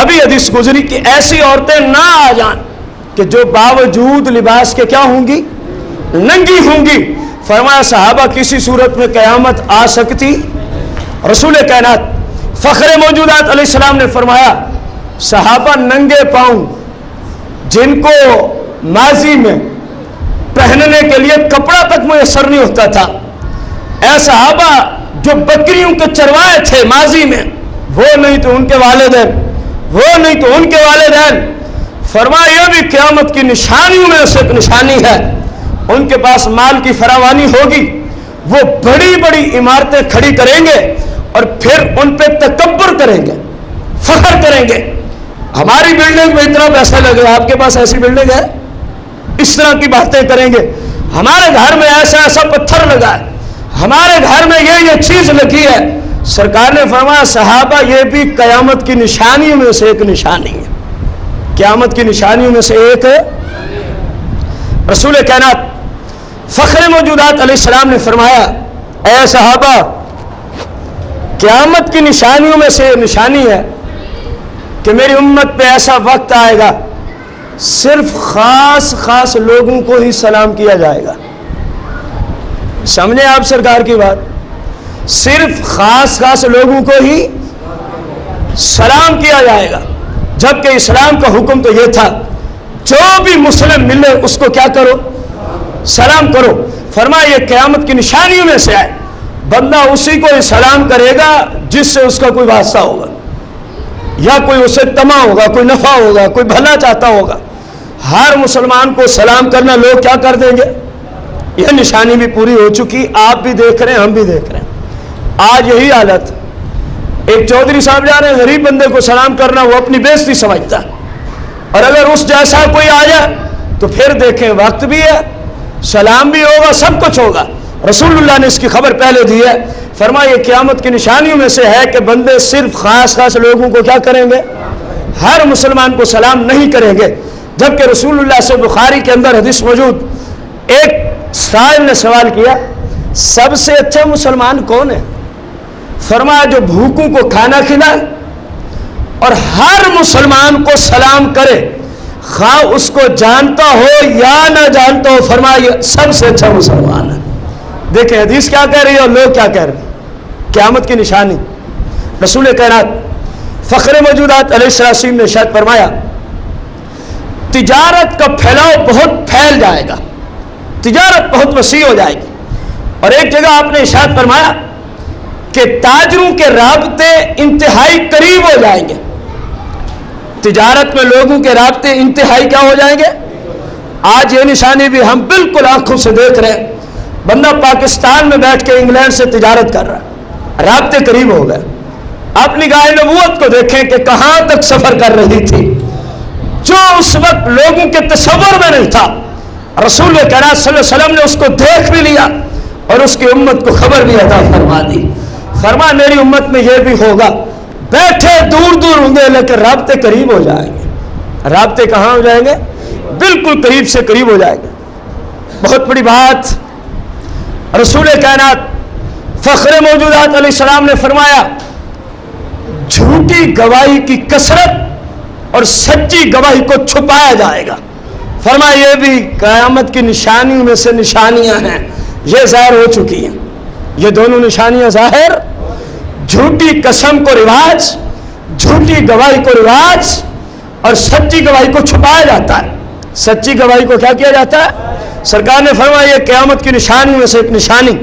ابھی حدیث گزری کہ ایسی عورتیں نہ آ جائیں کہ جو باوجود لباس کے کیا ہوں گی، ننگی ہوں گی۔ فرمایا صحابہ کسی صورت میں قیامت آ سکتی؟ رسول کائنات فخر موجودات علیہ السلام نے فرمایا صحابہ ننگے پاؤں جن کو ماضی میں پہننے کے لیے کپڑا تک میسر نہیں ہوتا تھا، اے صحابہ جو بکریوں کے چروائے تھے ماضی میں، وہ نہیں تو ان کے والدین، وہ نہیں تو ان کے والدین، فرمایا یہ بھی قیامت کی نشانیوں میں سے ایک نشانی ہے، ان کے پاس مال کی فراوانی ہوگی، وہ بڑی بڑی عمارتیں کھڑی کریں گے اور پھر ان پہ تکبر کریں گے، فخر کریں گے، ہماری بلڈنگ میں اتنا پیسہ لگے، آپ کے پاس ایسی بلڈنگ ہے؟ اس طرح کی باتیں کریں گے، ہمارے گھر میں ایسا ایسا پتھر لگا ہے، ہمارے گھر میں یہ چیز لگی ہے۔ سرکار نے فرمایا صحابہ یہ بھی قیامت کی نشانیوں میں سے ایک نشانی ہے، قیامت کی نشانیوں میں سے ایک ہے۔ رسول کائنات فخر موجودات علیہ السلام نے فرمایا اے صحابہ قیامت کی نشانیوں میں سے نشانی ہے کہ میری امت پہ ایسا وقت آئے گا صرف خاص لوگوں کو ہی سلام کیا جائے گا۔ سمجھیں آپ سرکار کی بات، صرف خاص لوگوں کو ہی سلام کیا جائے گا، جبکہ اسلام کا حکم تو یہ تھا جو بھی مسلم ملے اس کو کیا کرو، سلام کرو۔ فرمایا یہ قیامت کی نشانیوں میں سے ہے، بندہ اسی کو سلام کرے گا جس سے اس کا کوئی واسطہ ہوگا، یا کوئی اسے طمع ہوگا، کوئی نفع ہوگا، کوئی بھلا چاہتا ہوگا۔ ہر مسلمان کو سلام کرنا لوگ کیا کر دیں گے، یہ نشانی بھی پوری ہو چکی، آپ بھی دیکھ رہے ہیں، ہم بھی دیکھ رہے ہیں۔ آج یہی حالت، ایک چودھری صاحب جا رہے ہیں، غریب بندے کو سلام کرنا وہ اپنی بے عزتی سمجھتا ہے، اور اگر اس جیسا کوئی آ جائے تو پھر دیکھیں وقت بھی ہے، سلام بھی ہوگا، سب کچھ ہوگا۔ رسول اللہ نے اس کی خبر پہلے دی ہے، فرمایا یہ قیامت کی نشانیوں میں سے ہے کہ بندے صرف خاص لوگوں کو کیا کریں گے، ہر مسلمان کو سلام نہیں کریں گے۔ جبکہ رسول اللہ سے بخاری کے اندر حدیث موجود، ایک سائل نے سوال کیا سب سے اچھا مسلمان کون ہے؟ فرمایا جو بھوکوں کو کھانا کھلائے اور ہر مسلمان کو سلام کرے، خواہ اس کو جانتا ہو یا نہ جانتا ہو، فرمایا یہ سب سے اچھا مسلمان ہے۔ دیکھیں حدیث کیا کہہ رہی ہے اور لوگ کیا کہہ رہے ہیں، قیامت کی نشانی۔ رسول کائنات فخر موجودات علیہ السلام نے ارشاد فرمایا تجارت کا پھیلاؤ بہت پھیل جائے گا، تجارت بہت وسیع ہو جائے گی، اور ایک جگہ آپ نے ارشاد فرمایا کہ تاجروں کے رابطے انتہائی قریب ہو جائیں گے، تجارت میں لوگوں کے رابطے انتہائی کیا ہو جائیں گے۔ آج یہ نشانی بھی ہم بالکل آنکھوں سے دیکھ رہے ہیں، بندہ پاکستان میں بیٹھ کے انگلینڈ سے تجارت کر رہا ہے، رابطے قریب ہو گئے۔ آپ نگاہ نبوت کو دیکھیں کہ کہاں تک سفر کر رہی تھی، جو اس وقت لوگوں کے تصور میں نہیں تھا، رسول کریم صلی اللہ علیہ وسلم نے اس کو دیکھ بھی لیا اور اس کی امت کو خبر بھی عطا فرما دی. فرمایا میری امت میں یہ بھی ہوگا, بیٹھے دور دور ہوں گے لیکن رابطے قریب ہو جائیں گے. رابطے کہاں ہو جائیں گے؟ بالکل قریب سے قریب ہو جائیں گے. بہت بڑی بات. رسول کائنات فخر موجودات علیہ السلام نے فرمایا جھوٹی گواہی کی کثرت اور سچی گواہی کو چھپایا جائے گا. فرمایا یہ بھی قیامت کی نشانیوں میں سے نشانیاں ہیں, یہ ظاہر ہو چکی ہیں. یہ دونوں نشانیاں ظاہر, جھوٹی قسم کو رواج, جھوٹی گواہی کو رواج, اور سچی گواہی کو چھپایا جاتا ہے. سچی گواہی کو کیا کیا جاتا ہے؟ سرکار نے فرمایا یہ قیامت کی نشانیوں میں سے ایک نشانی.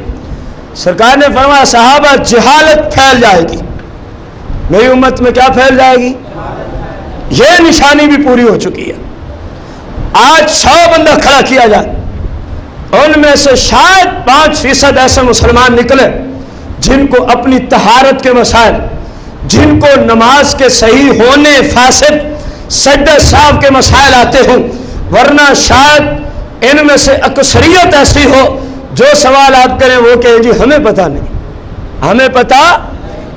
سرکار نے فرمایا صحابہ جہالت پھیل جائے گی. میری امت میں کیا پھیل جائے گی؟ یہ نشانی بھی پوری ہو چکی ہے. آج 100 بندہ کھڑا کیا جائے, ان میں سے شاید 5% ایسے مسلمان نکلے جن کو اپنی طہارت کے مسائل, جن کو نماز کے صحیح ہونے, فاسد سجدہ صاحب کے مسائل آتے ہوں. ورنہ شاید ان میں سے اکثریت ایسی ہو جو سوال آپ کریں وہ کہ جی ہمیں پتہ نہیں, ہمیں پتہ.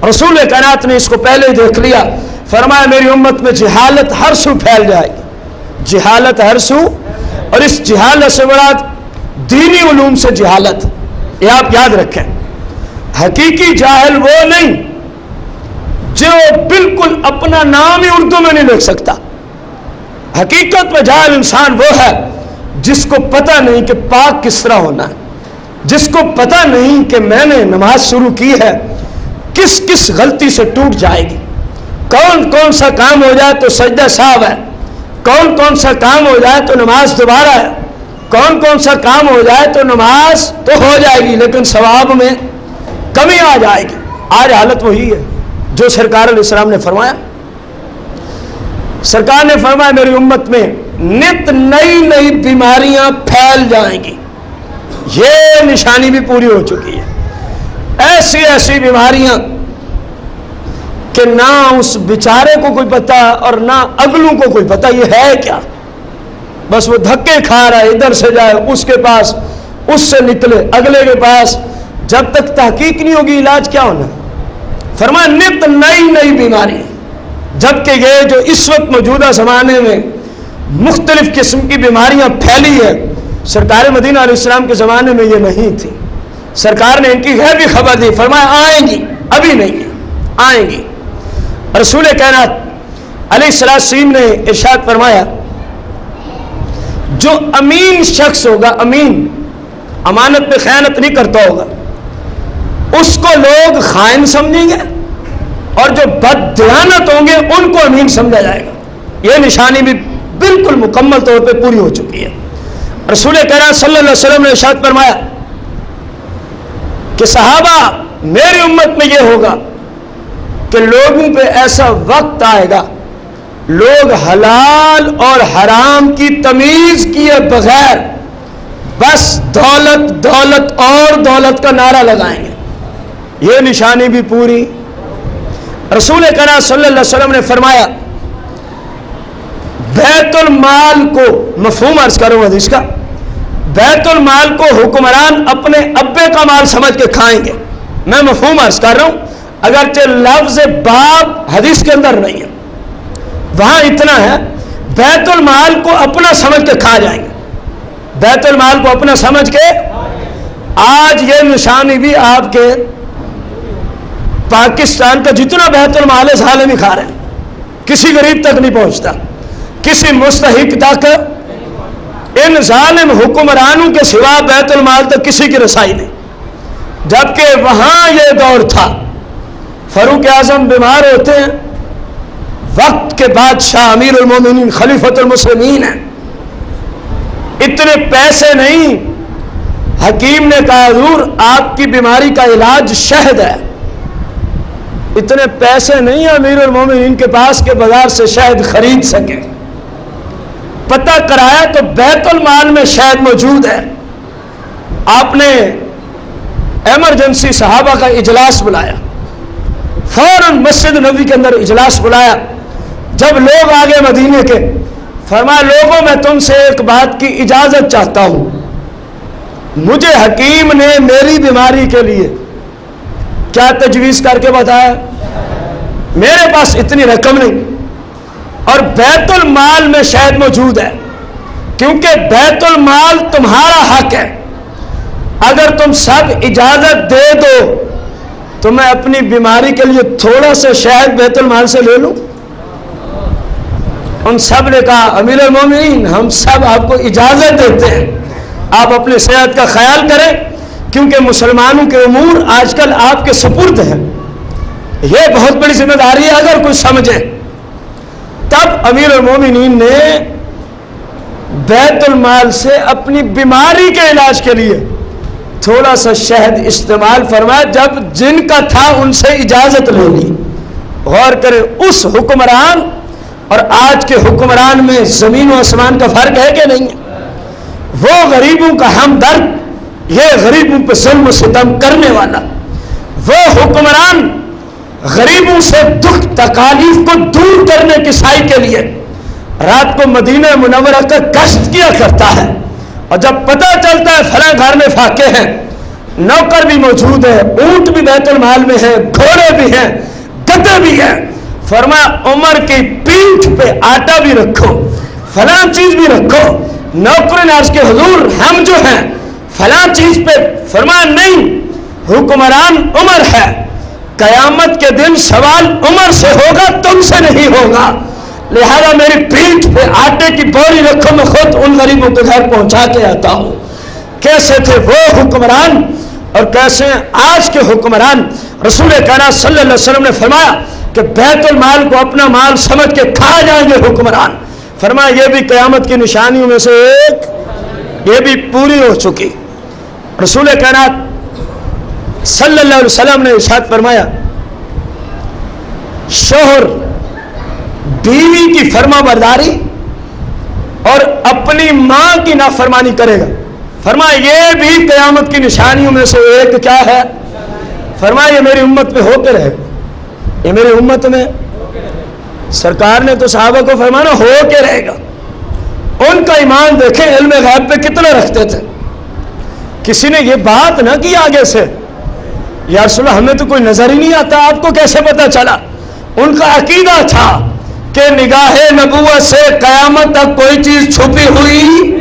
رسول کائنات نے اس کو پہلے ہی دیکھ لیا. فرمایا میری امت میں جہالت ہر سو پھیل جائے گی, جہالت ہر سو. اور اس جہالت سے مراد دینی علوم سے جہالت, یہ آپ یاد رکھیں. حقیقی جاہل وہ نہیں جو بالکل اپنا نام ہی اردو میں نہیں لکھ سکتا. حقیقت میں جاہل انسان وہ ہے جس کو پتہ نہیں کہ پاک کس طرح ہونا ہے, جس کو پتہ نہیں کہ میں نے نماز شروع کی ہے کس کس غلطی سے ٹوٹ جائے گی, کون کون سا کام ہو جائے تو سجدہ صاحب ہے, کون کون سا کام ہو جائے تو نماز دوبارہ ہے, کون کون سا کام ہو جائے تو نماز تو ہو جائے گی لیکن ثواب میں کمی آ جائے گی. آج حالت وہی ہے جو سرکار علیہ السلام نے فرمایا. سرکار نے فرمایا میری امت میں نت نئی نئی بیماریاں پھیل جائیں گی. یہ نشانی بھی پوری ہو چکی ہے. ایسی ایسی بیماریاں کہ نہ اس بیچارے کو کوئی پتہ اور نہ اگلوں کو کوئی پتہ یہ ہے کیا. بس وہ دھکے کھا رہا ہے, ادھر سے جائے اس کے پاس, اس سے نکلے اگلے کے پاس. جب تک تحقیق نہیں ہوگی علاج کیا ہونا. فرمایا نت نئی نئی بیماری, جبکہ یہ جو اس وقت موجودہ زمانے میں مختلف قسم کی بیماریاں پھیلی ہے, سرکار مدینہ علیہ السلام کے زمانے میں یہ نہیں تھی. سرکار نے ان کی غیبی خبر دی. فرمایا آئیں گی, ابھی نہیں ہے, آئیں گی. رسول کائنات علیہ السلام نے ارشاد فرمایا جو امین شخص ہوگا, امین امانت میں خیانت نہیں کرتا ہوگا, اس کو لوگ خائن سمجھیں گے, اور جو بددیانت ہوں گے ان کو امین سمجھا جائے گا. یہ نشانی بھی بالکل مکمل طور پہ پوری ہو چکی ہے. رسول کریم صلی اللہ علیہ وسلم نے ارشاد فرمایا کہ صحابہ میری امت میں یہ ہوگا کہ لوگوں پہ ایسا وقت آئے گا لوگ حلال اور حرام کی تمیز کیے بغیر بس دولت دولت اور دولت کا نعرہ لگائیں گے. یہ نشانی بھی پوری. رسول کریم صلی اللہ علیہ وسلم نے فرمایا بیت المال کو, مفہوم عرض کروں حدیث کا, بیت المال کو حکمران اپنے ابے کا مال سمجھ کے کھائیں گے. میں مفہوم عرض کر رہا ہوں, اگرچہ لفظ باب حدیث کے اندر نہیں ہے, وہاں اتنا ہے بیت المال کو اپنا سمجھ کے کھا جائیں گے. بیت المال کو اپنا سمجھ کے. آج یہ نشانی بھی آپ کے پاکستان کا جتنا بیت المال ہے ظالم ہی کھا رہے ہیں, کسی غریب تک نہیں پہنچتا, کسی مستحق تک. ان ظالم حکمرانوں کے سوا بیت المال تک کسی کی رسائی نہیں. جبکہ وہاں یہ دور تھا, فاروق اعظم بیمار ہوتے ہیں, وقت کے بادشاہ امیر المومنین خلیفۃ المسلمین ہیں, اتنے پیسے نہیں. حکیم نے کہا حضور آپ کی بیماری کا علاج شہد ہے. اتنے پیسے نہیں امیر المومنین کے پاس کہ بازار سے شہد خرید سکے. پتہ کرایا تو بیت المال میں شہد موجود ہے. آپ نے ایمرجنسی صحابہ کا اجلاس بلایا, فوراً مسجد نبوی کے اندر اجلاس بلایا. جب لوگ آگے مدینے کے فرمایا لوگوں میں تم سے ایک بات کی اجازت چاہتا ہوں، مجھے حکیم نے میری بیماری کے لیے کیا تجویز کر کے بتایا، میرے پاس اتنی رقم نہیں اور بیت المال میں شاید موجود ہے، کیونکہ بیت المال تمہارا حق ہے، اگر تم سب اجازت دے دو تو میں اپنی بیماری کے لیے تھوڑا سا شہد بیت المال سے لے لوں۔ ان سب نے کہا امیر المومنین ہم سب آپ کو اجازت دیتے ہیں، آپ اپنی صحت کا خیال کریں، کیونکہ مسلمانوں کے امور آج کل آپ کے سپرد ہیں، یہ بہت بڑی ذمہ داری ہے اگر کوئی سمجھے۔ تب امیر المومنین نے بیت المال سے اپنی بیماری کے علاج کے لیے تھوڑا سا شہد استعمال فرمایا، جب جن کا تھا ان سے اجازت لے لی۔ غور کریں اس حکمران اور آج کے حکمران میں زمین و آسمان کا فرق ہے کہ نہیں ہے؟ وہ غریبوں کا ہمدرد، یہ غریبوں پہ ظلم و ستم کرنے والا، وہ حکمران غریبوں سے دکھ تکالیف کو دور کرنے کی سعی کے لیے رات کو مدینہ منورہ کا گشت کیا کرتا ہے، اور جب پتہ چلتا ہے فلاں گھر میں فاقے ہیں، نوکر بھی موجود ہے، اونٹ بھی بیت المال میں ہے، گھوڑے بھی ہیں، گدے بھی ہیں، فرمایا عمر کی پیٹھ پہ آٹا بھی رکھو، فلاں چیز بھی رکھو۔ نوکر نے عرض کہ حضور ہم جو ہیں فلاں چیز پہ، فرمایا نہیں، حکمران عمر ہے، قیامت کے دن سوال عمر سے ہوگا تم سے نہیں ہوگا، لہذا میری پیٹھ پہ آٹے کی بوری رکھو، میں خود ان غریبوں کے گھر پہنچا کے آتا ہوں۔ کیسے تھے وہ حکمران اور کیسے آج کے حکمران؟ رسول کائنات صلی اللہ علیہ وسلم نے فرمایا کہ بیت المال کو اپنا مال سمجھ کے کھا جائیں گے حکمران، فرمایا یہ بھی قیامت کی نشانیوں میں سے ایک، یہ بھی پوری ہو چکی۔ رسول کائنات صلی اللہ علیہ وسلم نے ارشاد فرمایا شوہر بیوی کی فرما برداری اور اپنی ماں کی نافرمانی کرے گا، فرمایا یہ بھی قیامت کی نشانیوں میں سے ایک کیا ہے؟ فرمایا یہ میری امت میں ہو کے رہے گا، یہ میری امت میں، سرکار نے تو صحابہ کو فرمانا ہو کے رہے گا۔ ان کا ایمان دیکھیں علم غیب پہ کتنا رکھتے تھے، کسی نے یہ بات نہ کی آگے سے یا رسول اللہ ہمیں تو کوئی نظر ہی نہیں آتا، آپ کو کیسے پتا چلا؟ ان کا عقیدہ تھا کہ نگاہ نبوت سے قیامت تک کوئی چیز چھپی ہوئی،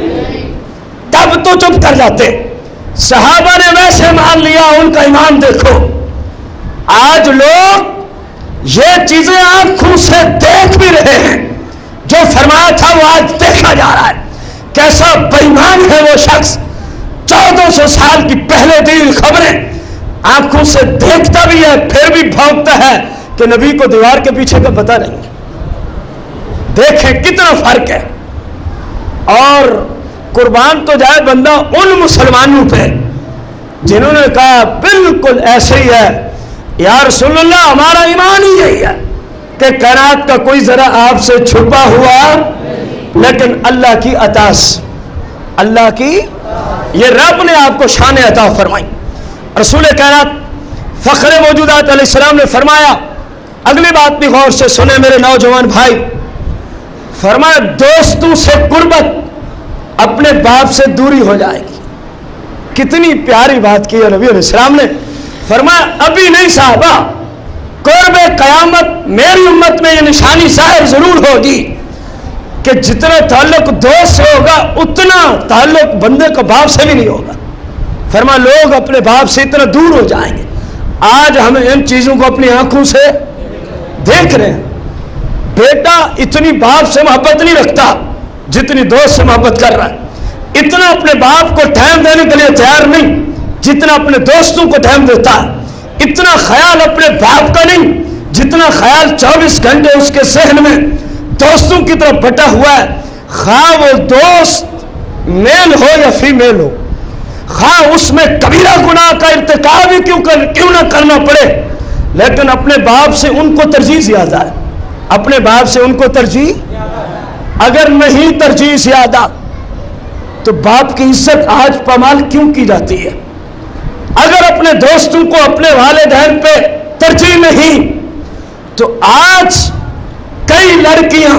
تب تو چپ کر جاتے، صحابہ نے ویسے مان لیا، ان کا ایمان دیکھو۔ آج لوگ یہ چیزیں آنکھوں سے دیکھ بھی رہے ہیں، جو فرمایا تھا وہ آج دیکھا جا رہا ہے۔ کیسا بے ایمان ہے وہ شخص، 1400 سال کی پہلے دی خبریں آنکھوں سے دیکھتا بھی ہے، پھر بھی بھونکتا ہے کہ نبی کو دیوار کے پیچھے کا پتہ نہیں۔ دیکھیں کتنا فرق ہے، اور قربان تو جائے بندہ ان مسلمانوں پہ جنہوں نے کہا بالکل ایسے ہی ہے، یا رسول اللہ ہمارا ایمان ہی یہی ہے کہ کائنات کا کوئی ذرا آپ سے چھپا ہوا، لیکن اللہ کی عطا سے، اللہ کی، یہ رب نے آپ کو شان عطا فرمائی۔ رسول کائنات فخر موجودات علیہ السلام نے فرمایا، اگلی بات بھی غور سے سنیں میرے نوجوان بھائی، فرمایا دوستوں سے قربت اپنے باپ سے دوری ہو جائے گی۔ کتنی پیاری بات کی ہے نبی علیہ السلام نے، فرمایا ابھی نہیں صحابہ، قرب قیامت میری امت میں یہ نشانی ظاہر ضرور ہوگی کہ جتنا تعلق دوست سے ہوگا اتنا تعلق بندے کا باپ سے بھی نہیں ہوگا۔ فرمایا لوگ اپنے باپ سے اتنا دور ہو جائیں گے۔ آج ہمیں ان چیزوں کو اپنی آنکھوں سے دیکھ رہے ہیں، بیٹا اتنی باپ سے محبت نہیں رکھتا جتنی دوست سے محبت کر رہا ہے، اتنا اپنے باپ کو ٹائم دینے کے لیے تیار نہیں جتنا اپنے دوستوں کو ٹائم دیتا ہے، اتنا خیال اپنے باپ کا نہیں جتنا خیال 24 گھنٹے اس کے ذہن میں دوستوں کی طرف بٹا ہوا ہے، خواہ وہ دوست میل ہو یا فیمیل ہو، خواہ اس میں کبیرہ گناہ کا ارتکاب ہی کیوں نہ کرنا پڑے، لیکن اپنے باپ سے ان کو ترجیح زیادہ ہے، اپنے باپ سے ان کو ترجیح، اگر نہیں ترجیح زیادہ تو باپ کی عزت آج پامال کیوں کی جاتی ہے؟ اگر اپنے دوستوں کو اپنے والدین پہ ترجیح نہیں تو آج کئی لڑکیاں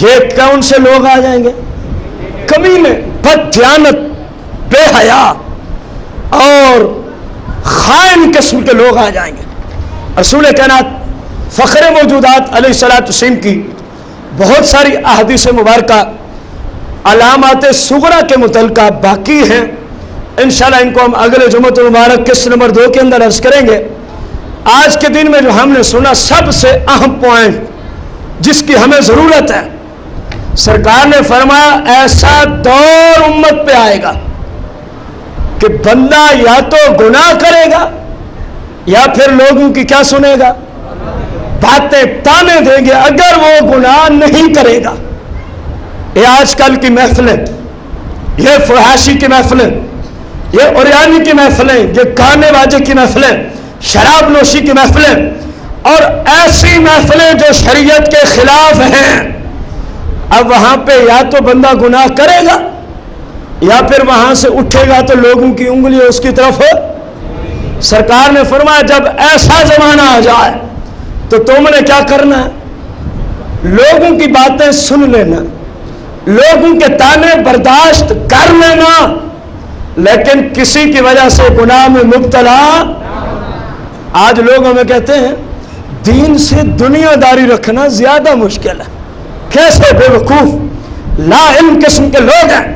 یہ کون سے لوگ آ جائیں گے؟ کمینے، بددیانت، بے حیا اور خائن قسم کے لوگ آ جائیں گے۔ رسول کائنات فخر موجودات علیہ الصلوۃ والسلام کی بہت ساری احادیث مبارکہ علامات صغرا کے متعلقہ باقی ہیں، انشاءاللہ ان کو ہم اگلے جمعۃ المبارک قسط نمبر 2 کے اندر عرض کریں گے۔ آج کے دن میں جو ہم نے سنا سب سے اہم پوائنٹ جس کی ہمیں ضرورت ہے، سرکار نے فرمایا ایسا دور امت پہ آئے گا کہ بندہ یا تو گناہ کرے گا یا پھر لوگوں کی کیا سنے گا؟ باتیں تانے دیں گے اگر وہ گناہ نہیں کرے گا۔ یہ آج کل کی محفلیں، یہ فحاشی کی محفلیں، یہ اوریانی کی محفلیں، یہ گانے باجے کی محفلیں، شراب نوشی کی محفلیں اور ایسی محفلیں جو شریعت کے خلاف ہیں، اب وہاں پہ یا تو بندہ گناہ کرے گا یا پھر وہاں سے اٹھے گا تو لوگوں کی انگلی اس کی طرف ہو۔ سرکار نے فرمایا جب ایسا زمانہ آ جائے تو تم نے کیا کرنا ہے؟ لوگوں کی باتیں سن لینا، لوگوں کے تانے برداشت کر لینا، لیکن کسی کی وجہ سے گناہ میں مبتلا۔ آج لوگ ہمیں کہتے ہیں دین سے دنیا داری رکھنا زیادہ مشکل ہے۔ کیسے بے وقوف لا علم قسم کے لوگ ہیں،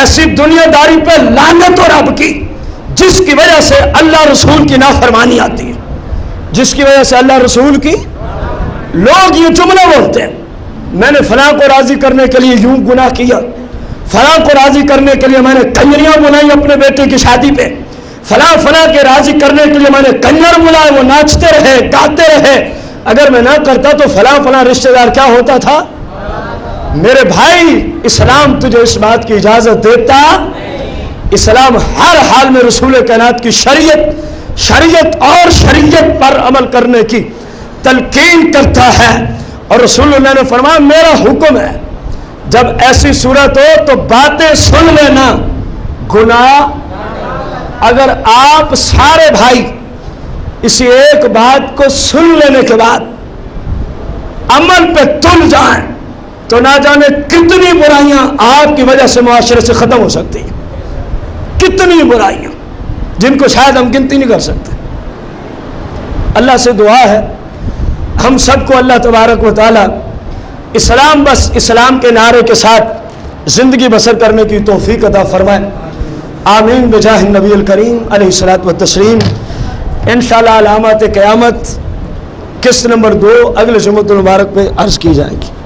ایسی دنیا داری پہ لعنت اور رب کی جس کی وجہ سے اللہ رسول کی نافرمانی آتی ہے، جس کی وجہ سے اللہ رسول کی، لوگ یہ جملہ بولتے ہیں میں نے فلاں کو راضی کرنے کے لیے یوں گناہ کیا، فلاں کو راضی کرنے کے لیے میں نے کنجریاں بنائی اپنے بیٹے کی شادی پہ، فلاں کے راضی کرنے کے لیے میں نے کنجر بلائے، وہ ناچتے رہے گاتے رہے، اگر میں نہ کرتا تو فلاں رشتہ دار کیا ہوتا تھا؟ میرے بھائی اسلام تجھے اس بات کی اجازت دیتا، اسلام ہر حال میں رسول کائنات کی شریعت اور شریعت پر عمل کرنے کی تلقین کرتا ہے، اور رسول اللہ نے فرمایا میرا حکم ہے جب ایسی صورت ہو تو باتیں سن لینا، گناہ اگر آپ سارے بھائی اسی ایک بات کو سن لینے کے بعد عمل پہ تل جائیں تو نہ جانے کتنی برائیاں آپ کی وجہ سے معاشرے سے ختم ہو سکتی ہیں، کتنی برائیاں جن کو شاید ہم گنتی نہیں کر سکتے۔ اللہ سے دعا ہے ہم سب کو اللہ تبارک و تعالی اسلام کے نعرے کے ساتھ زندگی بسر کرنے کی توفیق عطا فرمائے، آمین بجاہ النبی الکریم علیہ الصلوۃ والتسلیم۔ انشاءاللہ علامات قیامت قسط نمبر 2 اگلے جمعۃ المبارک پہ عرض کی جائے گی۔